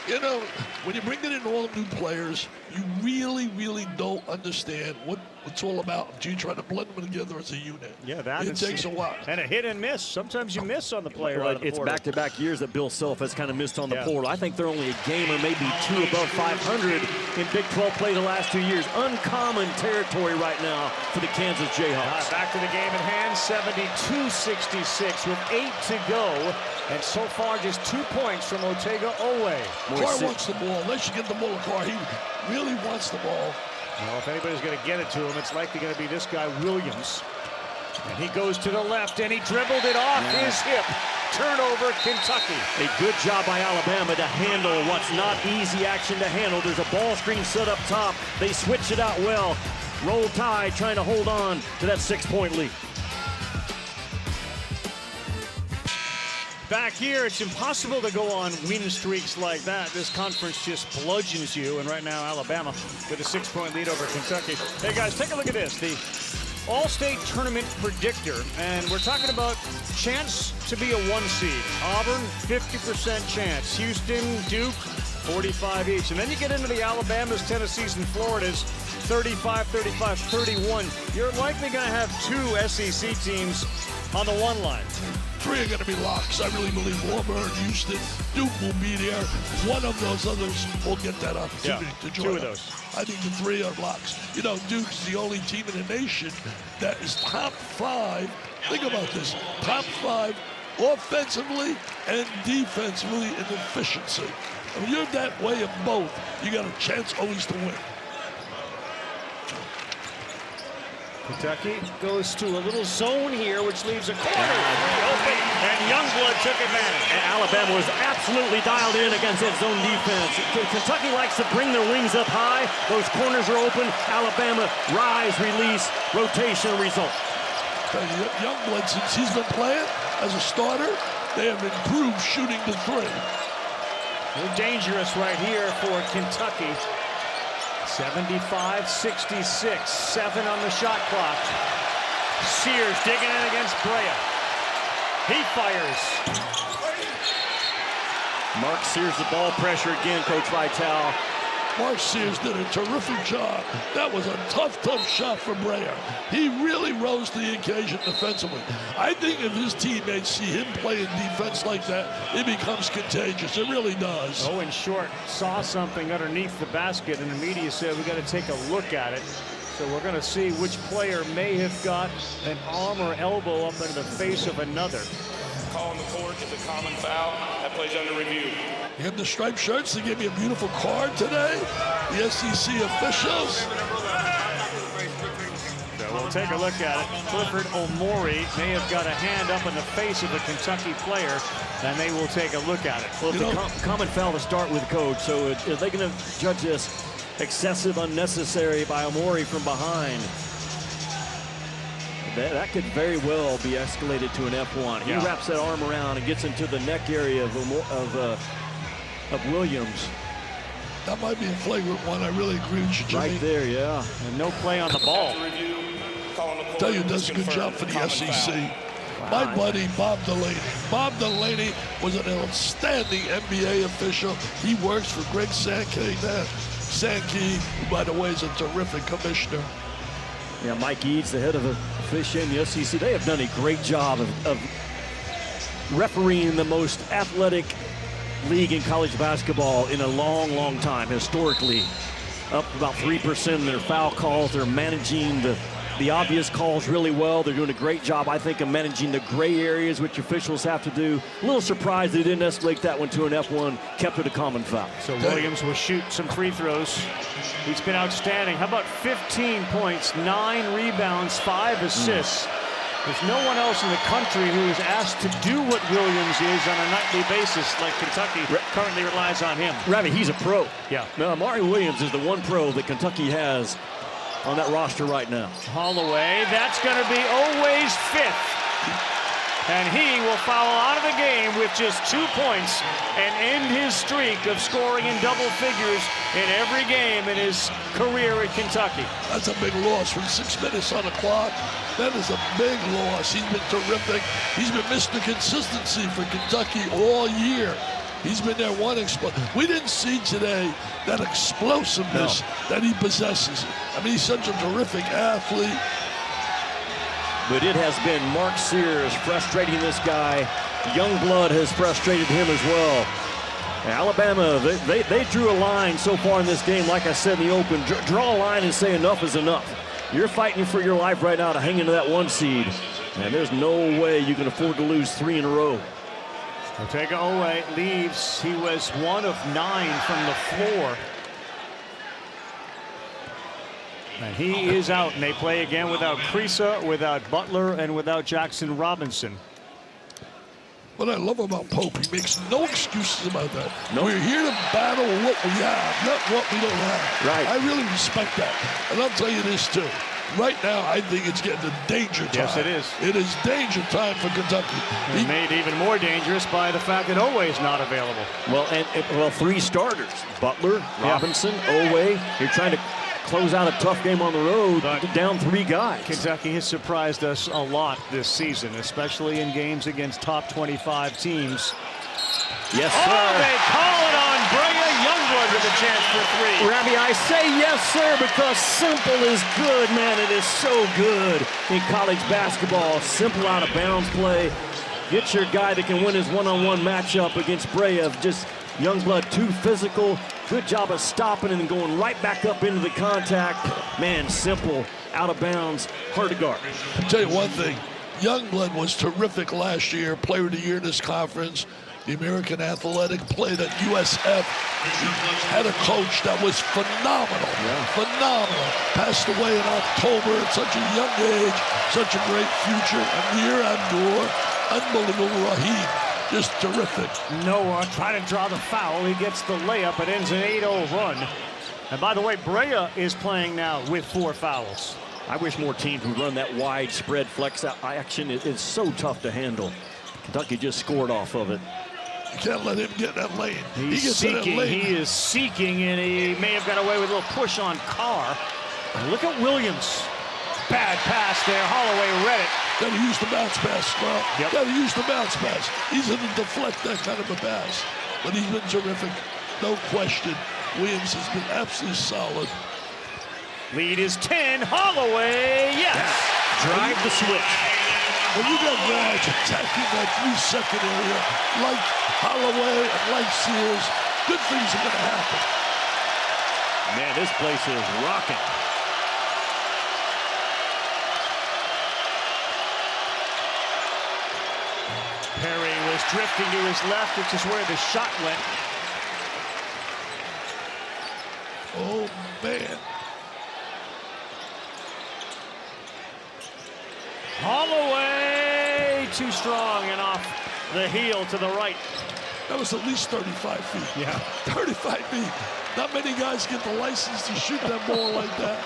You know, when you bring in all new players, you really don't understand what it's all about. You try to blend them together as a unit. Yeah, that it takes a while. And a hit and miss. Sometimes you miss on the player. Well, it's back-to-back years that Bill Self has kind of missed on the portal. I think they're only a game or maybe two above 500 in Big 12 play the last 2 years. Uncommon territory right now for the Kansas Jayhawks. Back to the game at hand, 72-66 with 8 to go. And so far, just 2 points from Otega Owe. Carr wants the ball. They should get the ball to Carr. He really wants the ball. Well, if anybody's going to get it to him, it's likely going to be this guy, Williams. And he goes to the left, and he dribbled it off his hip. Turnover, Kentucky. A good job by Alabama to handle what's not easy action to handle. There's a ball screen set up top. They switch it out well. Roll Tide trying to hold on to that 6-point lead. Back here, it's impossible to go on win streaks like that. This conference just bludgeons you, and right now Alabama with a 6-point lead over Kentucky. Hey guys, take a look at this. The All-State Tournament predictor, and we're talking about chance to be a 1 seed. Auburn, 50% chance. Houston, Duke, 45 each. And then you get into the Alabamas, Tennessees, and Floridas, 35, 35, 31. You're likely going to have 2 SEC teams on the 1 line. 3 are going to be locks. I really believe Auburn, Houston, Duke will be there. One of those others will get that opportunity to join. 2 of those. I think the 3 are locks. You know, Duke's the only team in the nation that is top 5. Think about this. Top 5 offensively and defensively in efficiency. When you're that way of both, you got a chance always to win. Kentucky goes to a little zone here, which leaves a corner open, and Youngblood took advantage. And Alabama was absolutely dialed in against that zone defense. Kentucky likes to bring their wings up high. Those corners are open. Alabama, rise, release, rotation, result. Youngblood, since he's been playing as a starter, they have improved shooting the 3. They're dangerous right here for Kentucky. 75-66, 7 on the shot clock. Sears digging in against Brea. He fires. Mark Sears, the ball pressure again, Coach Vitale. Mark Sears did a terrific job. That was a tough shot for Brea. He really rose to the occasion defensively. I think if his teammates see him playing defense like that, it becomes contagious. It really does. Owen Short saw something underneath the basket, and the media said we got to take a look at it. So we're going to see which player may have got an arm or elbow up into the face of another. Call on the court is a common foul. That plays under review. You have the striped shirts. They gave me a beautiful card today. The SEC officials. So we'll take a look at it. Clifford Omori may have got a hand up in the face of a Kentucky player, and they will take a look at it. Well, it's a common foul to start with, Coach. So are they going to judge this excessive, unnecessary by Omori from behind? That could very well be escalated to an F1. He wraps that arm around and gets into the neck area of Williams. That might be a flagrant one. I really agree with you, Jimmy. Right there, yeah. And no play on the ball. I tell you, does a good job for the SEC. Wow. My buddy, Bob Delaney. Bob Delaney was an outstanding NBA official. He works for Greg Sankey, who, by the way, is a terrific commissioner. Yeah, Mike Eads, the head of the officiating the SEC. They have done a great job of refereeing the most athletic league in college basketball in a long, long time, historically. Up about 3% in their foul calls. They're managing the obvious calls really well. They're doing a great job, I think, of managing the gray areas, which officials have to do. A little surprised they didn't escalate that one to an F1, kept it a common foul. So Williams will shoot some free throws. He's been outstanding. How about 15 points, 9 rebounds, 5 assists? There's no one else in the country who is asked to do what Williams is on a nightly basis like Kentucky currently relies on him. Ravi, he's a pro. Yeah. Now, Amari Williams is the one pro that Kentucky has on that roster right now. Holloway, that's going to be always 5th. And he will foul out of the game with just 2 points and end his streak of scoring in double figures in every game in his career at Kentucky. That's a big loss with 6 minutes on the clock. That is a big loss. He's been terrific. He's been Mr. Consistency for Kentucky all year. He's been there one explosion. We didn't see today that explosiveness that he possesses. I mean, he's such a terrific athlete. But it has been Mark Sears frustrating this guy. Youngblood has frustrated him as well. Alabama, they drew a line so far in this game, like I said in the open. Draw a line and say enough is enough. You're fighting for your life right now to hang into that 1 seed. And there's no way you can afford to lose 3 in a row. Otega Oweh leaves. He was 1 of 9 from the floor. And he is out, and they play again without Kriisa, without Butler, and without Jackson Robinson. What I love about Pope, he makes no excuses about that. Nope. We're here to battle what we have, not what we don't have. Right. I really respect that. And I'll tell you this, too. Right now, I think it's getting to danger time. Yes, it is. It is danger time for Kentucky. It's made even more dangerous by the fact that Oweh is not available. Well, 3 starters. Butler, Robinson, Oweh. You're trying to close out a tough game on the road, down 3 guys. Kentucky has surprised us a lot this season, especially in games against top 25 teams. Yes, sir. Oh, they call it on Brea. Youngblood with a chance for 3. Ravi, I say yes, sir, because simple is good, man. It is so good in college basketball. Simple out-of-bounds play. Get your guy that can win his one-on-one matchup against Brea. Just Youngblood, too physical. Good job of stopping and going right back up into the contact. Man, simple, out of bounds, hard to guard. I'll tell you one thing. Youngblood was terrific last year, player of the year in this conference. The American Athletic, played at USF. He had a coach that was phenomenal, phenomenal. Passed away in October at such a young age, such a great future. Amir Abdur, unbelievable. Raheem, just terrific. Noah trying to draw the foul. He gets the layup. It ends an 8-0 run. And by the way, Brea is playing now with 4 fouls. I wish more teams would run that widespread flex action. It's so tough to handle. Kentucky just scored off of it. You can't let him get that lane. He's seeking. He is seeking, and he may have got away with a little push on Carr. And look at Williams. Bad pass there. Holloway read it. Got to use the bounce pass, Scott. Got to use the bounce pass. He's going to deflect that kind of a pass. But he's been terrific. No question. Williams has been absolutely solid. Lead is 10. Holloway, yes. Drive the switch. When you got guys attacking that 3-second area, like Holloway and like Sears, good things are going to happen. Man, this place is rocking. Perry was drifting to his left, which is where the shot went. Oh, man. Holloway, too strong and off the heel to the right. That was at least 35 feet. Yeah. 35 feet. Not many guys get the license to shoot that ball like that.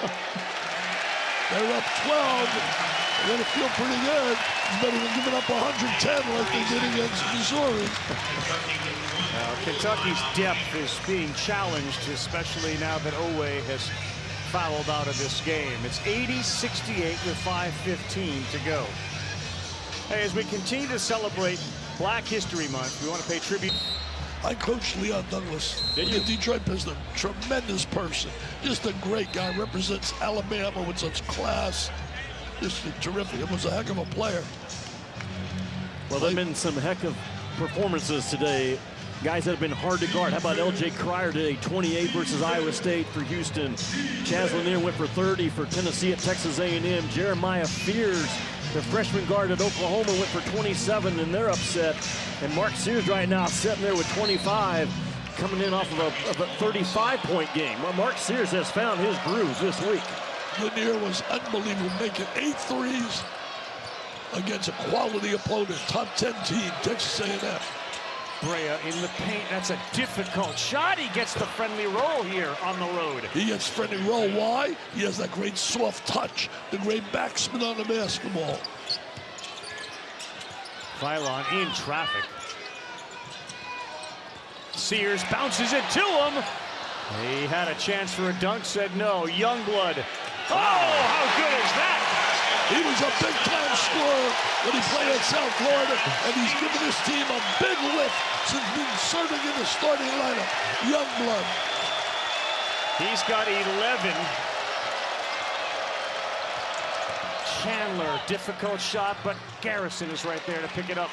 They're up 12. They're going to feel pretty good. It's better than giving up 110 like they did against Missouri. Now, Kentucky's depth is being challenged, especially now that Oweh has fouled out of this game. It's 80-68 with 5:15 to go. Hey, as we continue to celebrate Black History Month, we want to pay tribute. I coached Leon Douglas in the Detroit Pistons. Tremendous person. Just a great guy. Represents Alabama with such class. just terrific. It was a heck of a player. Well, there have been some heck of performances today. Guys that have been hard to guard. How about L.J. Cryer today, 28 versus Iowa State for Houston. Chaz Lanier went for 30 for Tennessee at Texas A&M. Jeremiah Fears, the freshman guard at Oklahoma, went for 27 in their upset. And Mark Sears right now sitting there with 25, coming in off of a 35-point game. Well, Mark Sears has found his groove this week. Lanier was unbelievable, making 8 threes against a quality opponent, top 10 team, Texas A&M. Brea in the paint. That's a difficult shot. He gets the friendly roll here on the road. He gets friendly roll. Why? He has that great soft touch, the great backspin on the basketball. Philon in traffic. Sears bounces it to him. He had a chance for a dunk, said no. Youngblood. Oh, how good is that? He was a big-time scorer when he played at South Florida, and he's given his team a big lift since being serving in the starting lineup. Youngblood. He's got 11. Chandler, difficult shot, but Garrison is right there to pick it up.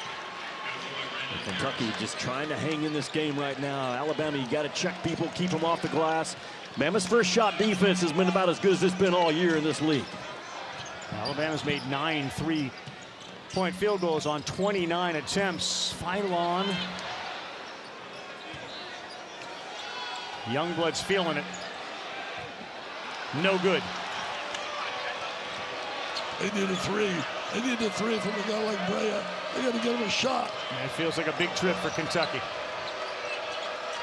Kentucky just trying to hang in this game right now. Alabama, you got to check people, keep them off the glass. Bama's first shot defense has been about as good as it's been all year in this league. Alabama's made 9 3-point field goals on 29 attempts. Philon. Youngblood's feeling it. No good. They need a 3. They need a 3 from a guy like Brea. They got to get him a shot. And it feels like a big trip for Kentucky.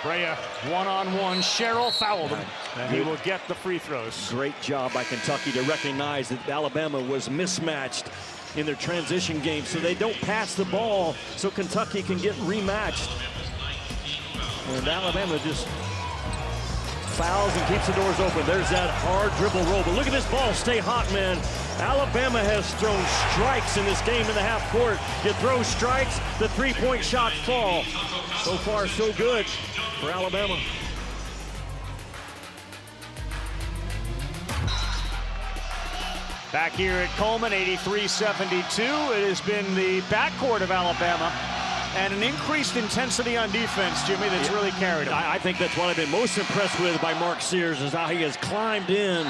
Brea, one-on-one. Sherrill fouled him. And he will get the free throws. Great job by Kentucky to recognize that Alabama was mismatched in their transition game, so they don't pass the ball so Kentucky can get rematched. And Alabama just fouls and keeps the doors open. There's that hard dribble roll. But look at this ball stay hot, man. Alabama has thrown strikes in this game in the half court. You throw strikes, the three-point shots fall. So far, so good for Alabama. Back here at Coleman, 83-72. It has been the backcourt of Alabama and an increased intensity on defense, Jimmy, that's really carried him. I think that's what I've been most impressed with by Mark Sears is how he has climbed in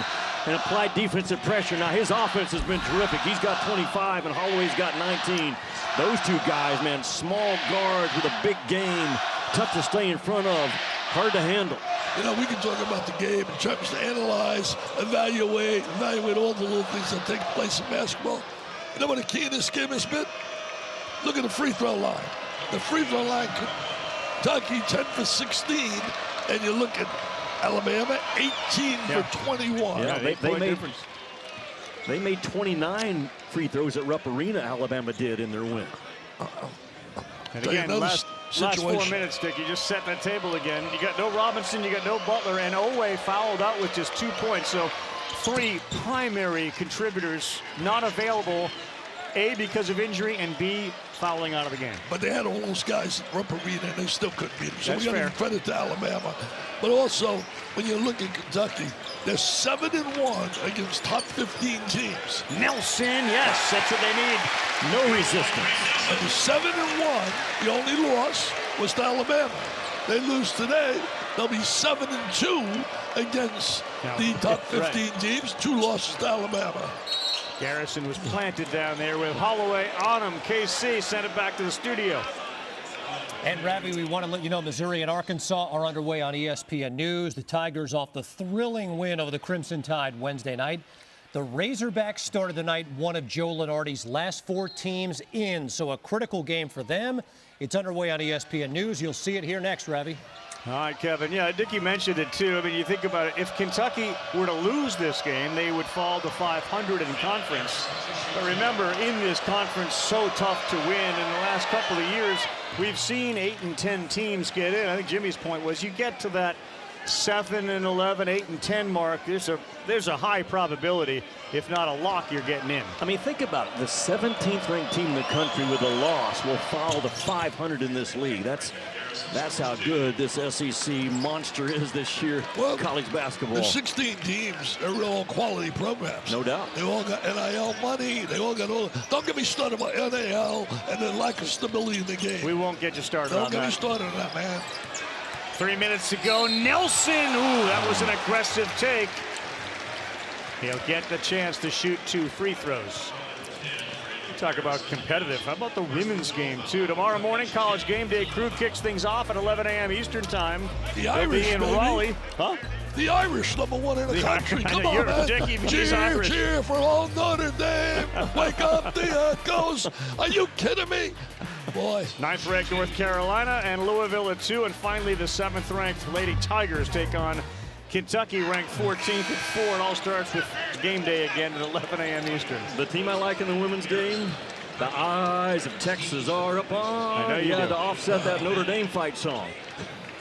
and applied defensive pressure. Now, his offense has been terrific. He's got 25 and Holloway's got 19. Those two guys, man, small guards with a big game, tough to stay in front of, hard to handle. You know, we can talk about the game in terms to analyze, evaluate all the little things that take place in basketball. You know what the key in this game has been? Look at the free throw line. The free throw line, Kentucky 10 for 16, and you look at Alabama 18 for 21. Yeah, they made 29 free throws at Rupp Arena, Alabama did in their win. And again, last 4 minutes, Dick, you just set that table again. You got no Robinson, you got no Butler, and Owe fouled out with just 2 points. So 3 primary contributors not available, A, because of injury, and B, fouling out of the game. But they had all those guys at Rupp Arena, and they still couldn't beat them. So That's we got to fair. give credit to Alabama. But also, when you look at Kentucky, they're 7-1 against top 15 teams. Nelson, yes, that's what they need. No resistance. And the 7-1, the only loss was to Alabama. They lose today, they'll be 7-2 against the top 15 teams. 2 losses to Alabama. Garrison was planted down there with Holloway on him. KC sent it back to the studio. And Ravi, we want to let you know Missouri and Arkansas are underway on ESPN News. The Tigers off the thrilling win over the Crimson Tide Wednesday night. The Razorbacks started the night one of Joe Lunardi's last 4 teams in, so a critical game for them. It's underway on ESPN News. You'll see it here next, Ravi. All right, Kevin. Yeah, Dickie mentioned it too. I mean, you think about it. If Kentucky were to lose this game, they would fall to 500 in conference. But remember, in this conference, so tough to win. In the last couple of years, we've seen 8 and 10 teams get in. I think Jimmy's point was you get to that 7 and 11, 8 and 10 mark. There's a high probability, if not a lock, you're getting in. I mean, think about it. The 17th ranked team in the country with a loss will fall to 500 in this league. That's That's how good this SEC monster is this year. Well, college basketball. There's 16 teams. They're all quality programs. No doubt. They all got NIL money. They all got all. Don't get me started about NIL and the lack of stability in the game. We won't get you started on Don't that. get me started on that, man. 3 minutes to go. Nelson. Ooh, that was an aggressive take. He'll get the chance to shoot 2 free throws. Talk about competitive. How about the women's game, too? Tomorrow morning, College Game Day crew kicks things off at 11 a.m. Eastern time. The They'll Irish, be in baby. Raleigh. Huh? The Irish, #1 in the country. Come on, you're man. Dickie, he's Cheer, Irish. cheer for old Notre Dame. Wake up the Echoes. Are you kidding me? Boy. 9th-ranked North Carolina and Louisville at 2. And finally, the 7th-ranked Lady Tigers take on Kentucky, ranked 14th at 4. It all starts with game day again at 11 a.m. Eastern. The team I like in the women's game, the eyes of Texas are upon. I know you do. to offset that Notre Dame fight song.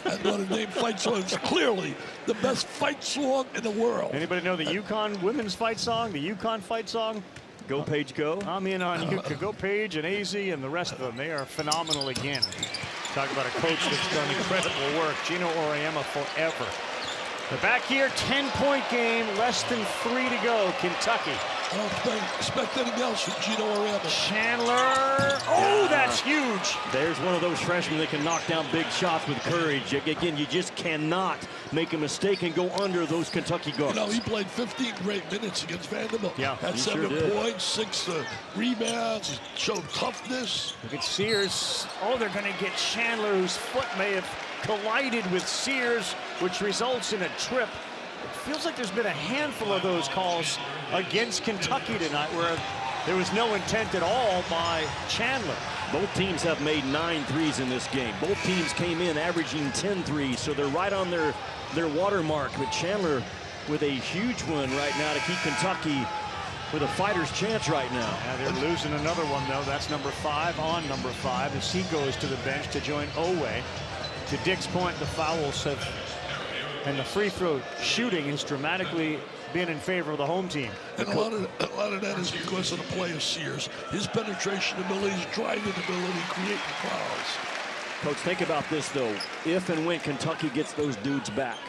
That Notre Dame fight song is clearly the best fight song in the world. Anybody know the UConn women's fight song? The UConn fight song? Go, Paige, go. I'm in on UConn. Go Page and AZ and the rest of them. They are phenomenal again. Talk about a coach that's done incredible work. Gino Auriemma forever. They're back here, 10-point game, less than 3 to go. Kentucky. I don't expect anything else from Gino Auriemma. Chandler. Oh, that's huge. There's one of those freshmen that can knock down big shots with courage. Again, you just cannot make a mistake and go under those Kentucky guards. You know, he played 15 great minutes against Vanderbilt. Yeah, had he 7 sure did. points, 6 rebounds. He showed toughness. Look at Sears. Oh, they're going to get Chandler, whose foot may have collided with Sears, which results in a trip. It feels like there's been a handful of those calls against Kentucky tonight where there was no intent at all by Chandler. Both teams have made 9 threes in this game. Both teams came in averaging 10 threes, so they're right on their watermark. But Chandler with a huge one right now to keep Kentucky with a fighter's chance right now. Yeah, they're losing another one, though. That's number 5 on number 5 as he goes to the bench to join Owe. To Dick's point, the fouls have, and the free throw shooting has dramatically been in favor of the home team. And a lot of that is because of the play of Sears. His penetration ability, his driving ability, creating fouls. Coach, think about this, though. If and when Kentucky gets those dudes back,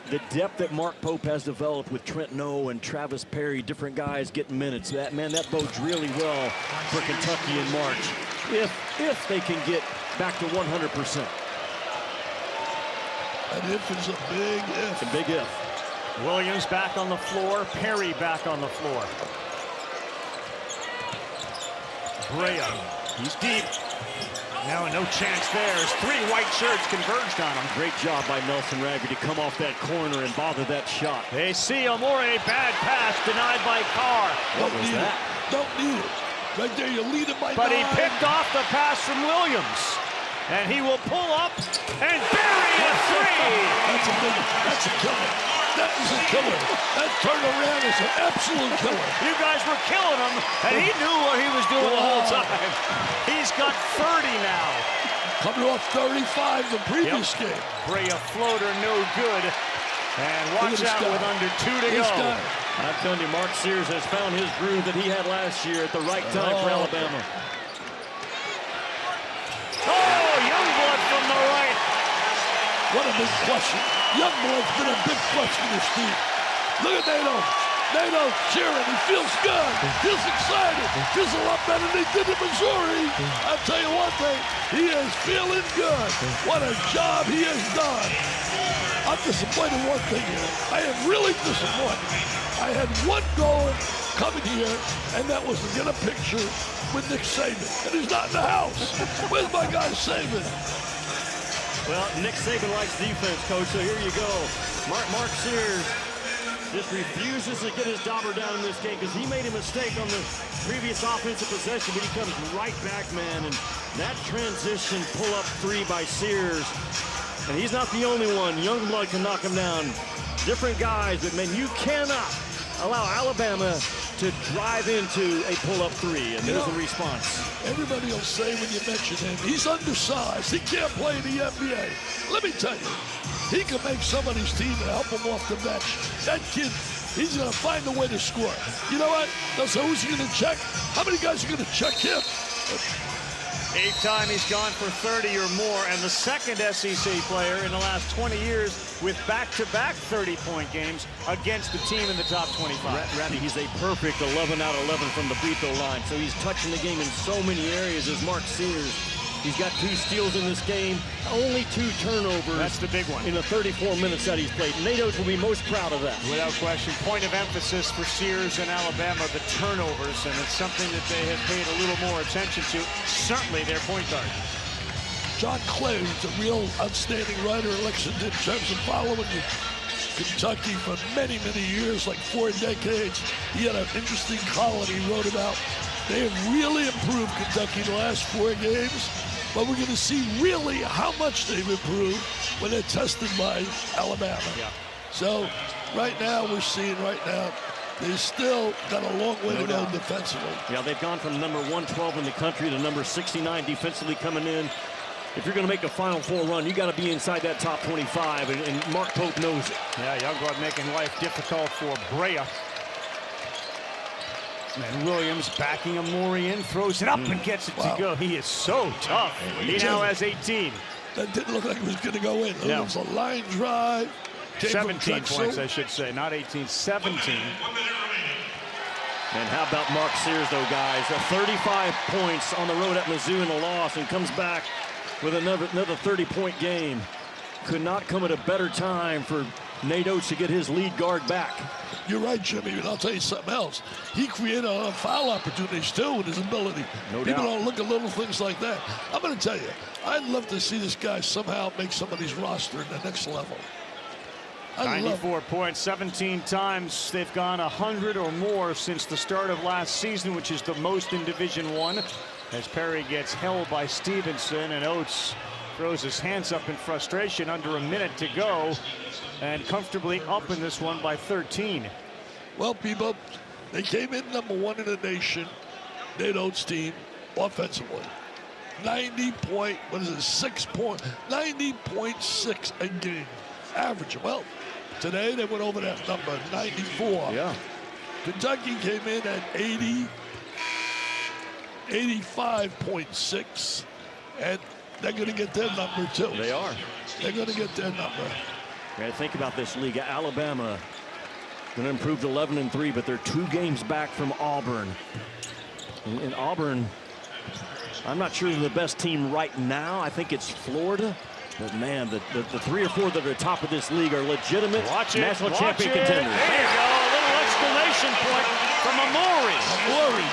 the depth that Mark Pope has developed with Trent Noe and Travis Perry, different guys getting minutes, that bodes really well for Kentucky in March. If they can get back to 100%. That if is a big if. A big if. Williams back on the floor, Perry back on the floor. Brea, he's deep. Now no chance there as 3 white shirts converged on him. Great job by Nelson Ragger to come off that corner and bother that shot. They see Amore, bad pass denied by Carr. What was that? Don't need it. Right there, you lead it by 9. But he picked off the pass from Williams. And he will pull up and bury a 3. That's a killer. That is a killer. That turnaround is an absolute killer. You guys were killing him, and he knew what he was doing the whole time. He's got 30 now. Coming off 35 the previous game. Brea floater, no good. And watch out with under 2 to This go. guy. I'm telling you, Mark Sears has found his groove that he had last year at the right time for Alabama. Oh, Youngblood from the right. What a big question. Youngblood's been a big question for this team. Look at Nato. Nato cheering. He feels good. Feels excited. Feels a lot better than he did in Missouri. I'll tell you one thing. He is feeling good. What a job he has done. I'm disappointed in one thing here. I am really disappointed. I had one goal coming here, and that was to get a picture with Nick Saban. And he's not in the house. Where's my guy Saban? Well, Nick Saban likes defense, Coach, so here you go. Mark Sears just refuses to get his dauber down in this game because he made a mistake on the previous offensive possession, but he comes right back, man. And that transition pull-up 3 by Sears. And he's not the only one. Youngblood can knock him down. Different guys, but, man, you cannot allow Alabama to drive into a pull-up 3, and there's a response. Everybody will say when you mention him, he's undersized. He can't play in the NBA. Let me tell you, he can make somebody's team and help him off the bench. That kid, he's going to find a way to score. You know what? So who's he going to check? How many guys are going to check him? 8th time he's gone for 30 or more, and the second SEC player in the last 20 years with back-to-back 30-point games against the team in the top 25. Ravi, he's a perfect 11 out of 11 from the free throw line, so he's touching the game in so many areas as Mark Sears. He's got 2 steals in this game, only 2 turnovers. That's the big one. In the 34 minutes that he's played. Nate Oates will be most proud of that. Without question. Point of emphasis for Sears and Alabama, the turnovers, and it's something that they have paid a little more attention to. Certainly their point guard. John Clay was a real outstanding writer in Lexington in terms of following Kentucky for many, many years, like 4 decades. He had an interesting column he wrote about. They have really improved Kentucky the last 4 games, but we're going to see really how much they've improved when they're tested by Alabama. Yeah. So right now, we're seeing they've still got a long way to go defensively. Yeah, they've gone from number 112 in the country to number 69 defensively coming in. If you're going to make a Final Four run, you got to be inside that top 25, and Mark Pope knows it. Yeah, Youngblood making life difficult for Brea. And Williams backing Amori in, throws it up and gets it to go. He is so tough. He now has 18. That didn't look like it was going to go in. It was a line drive. 17 points, I should say, not 18, 17. And how about Mark Sears, though, guys? 35 points on the road at Mizzou in a loss, and comes back with another 30-point game. Could not come at a better time for Nate Oates to get his lead guard back. You're right, Jimmy, and I'll tell you something else. He created a lot of foul opportunities, too, with his ability. No People doubt. don't look at little things like that. I'm going to tell you, I'd love to see this guy somehow make somebody's roster in the next level. 94 points, 17 times they've gone 100 or more since the start of last season, which is the most in Division I. As Perry gets held by Stevenson, and Oates throws his hands up in frustration. Under a minute to go, and comfortably up in this one by 13. Well, people, they came in number 1 in the nation, Nate Oates' team, offensively. 90.6 a game, average. Well, today they went over that number, 94. Yeah. Kentucky came in at 85.6, and they're going to get their number, too. They are. They're going to get their number. Yeah, think about this league. Alabama going to improve to 11-3, but they're 2 games back from Auburn. And Auburn, I'm not sure they're the best team right now. I think it's Florida. But, man, the 3 or 4 that are top of this league are legitimate national champion contenders. There you go. A little exclamation point from Amori. Amori.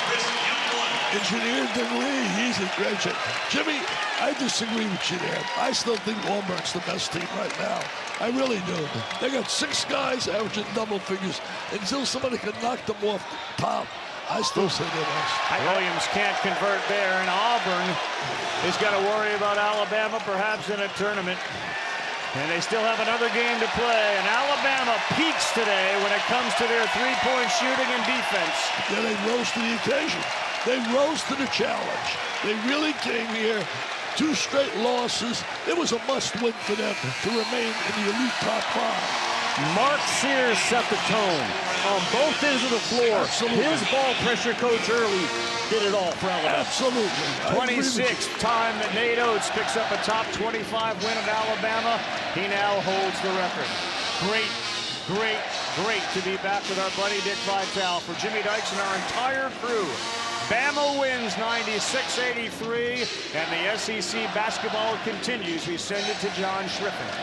Engineer degree, he's a graduate. Jimmy, I disagree with you there. I still think Auburn's the best team right now. I really do. They got 6 guys averaging double figures. Until somebody can knock them off the top, I still say they're best. Williams can't convert there, and Auburn is going to worry about Alabama perhaps in a tournament. And they still have another game to play, and Alabama peaks today when it comes to their 3-point shooting and defense. Yeah, they rose to the occasion. They rose to the challenge. They really came here. 2 straight losses. It was a must-win for them to remain in the elite top 5. Mark Sears set the tone on both ends of the floor. Absolutely. His ball pressure coach early did it all for Alabama. Absolutely. 26th time that Nate Oates picks up a top 25 win at Alabama. He now holds the record. Great to be back with our buddy Dick Vitale. For Jimmy Dykes and our entire crew, Bama wins 96-83, and the SEC basketball continues. We send it to John Schriffen.